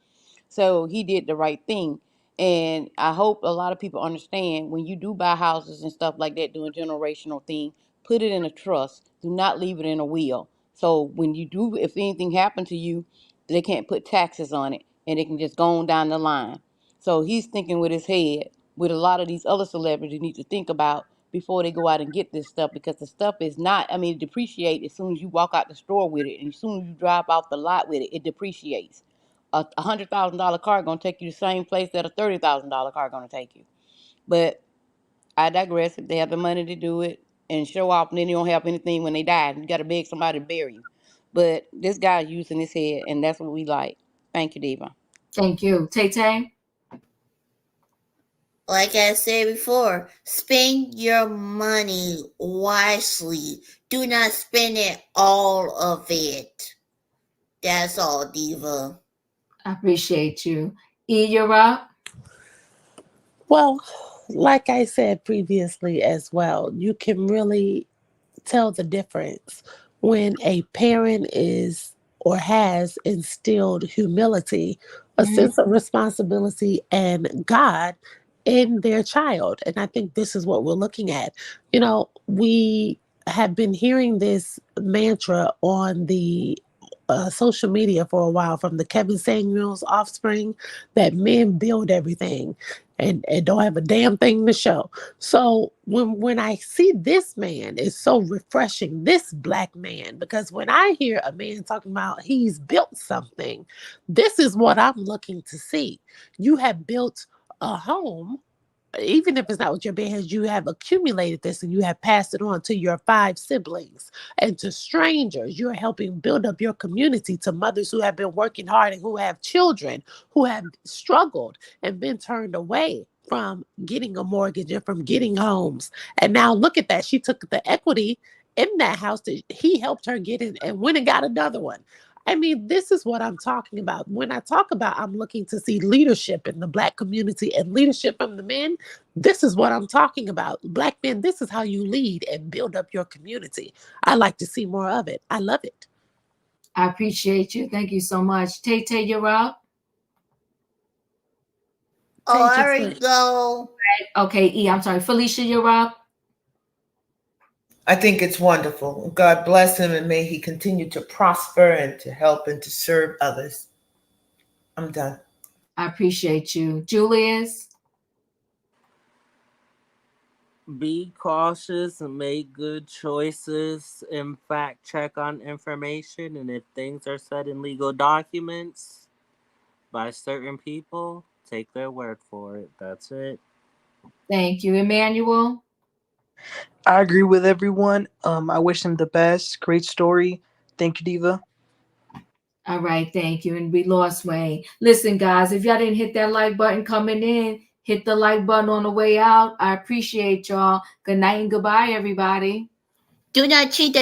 So he did the right thing. And I hope a lot of people understand when you do buy houses and stuff like that, doing generational thing, put it in a trust. Do not leave it in a will. So when you do, if anything happened to you, they can't put taxes on it and it can just go on down the line. So he's thinking with his head, with a lot of these other celebrities need to think about before they go out and get this stuff, because the stuff is not, I mean, it depreciates as soon as you walk out the store with it, and as soon as you drive off the lot with it, it depreciates. A $100,000 car gonna take you the same place that a $30,000 car gonna take you. But I digress. If they have the money to do it and show off, and then you don't have anything when they die, you gotta beg somebody to bury you. But this guy's using his head, and that's what we like. Thank you, Diva. Thank you. Tay-Tay? Like I said before, spend your money wisely. Do not spend it, all of it. That's all, Diva. I appreciate you. E, you're up. Well, like I said previously as well, you can really tell the difference when a parent is or has instilled humility, a sense of responsibility, and God in their child. And I think this is what we're looking at. You know, we have been hearing this mantra on the social media for a while from the Kevin Samuels offspring that men build everything and don't have a damn thing to show. So when I see this man, it's so refreshing, this Black man, because when I hear a man talking about he's built something, this is what I'm looking to see. You have built a home. Even if it's not with your bare hands, you have accumulated this and you have passed it on to your 5 siblings and to strangers. You're helping build up your community, to mothers who have been working hard and who have children who have struggled and been turned away from getting a mortgage and from getting homes. And now look at that. She took the equity in that house that he helped her get in and went and got another one. I mean, this is what I'm talking about. When I talk about I'm looking to see leadership in the Black community and leadership from the men, this is what I'm talking about. Black men, this is how you lead and build up your community. I like to see more of it. I love it. I appreciate you. Thank you so much. Tay-Tay, you're up. Oh, I already go. Okay, E, I'm sorry. Felicia, you're up. I think it's wonderful. God bless him and may he continue to prosper and to help and to serve others. I'm done. I appreciate you. Julius? Be cautious and make good choices and fact check on information. And if things are said in legal documents by certain people, take their word for it. That's it. Thank you. Emmanuel? I agree with everyone. I wish him the best. Great story. Thank you, Diva. All right, thank you. And we lost Wayne. Listen, guys, if y'all didn't hit that like button coming in, hit the like button on the way out. I appreciate y'all. Good night and goodbye, everybody. Do not cheat the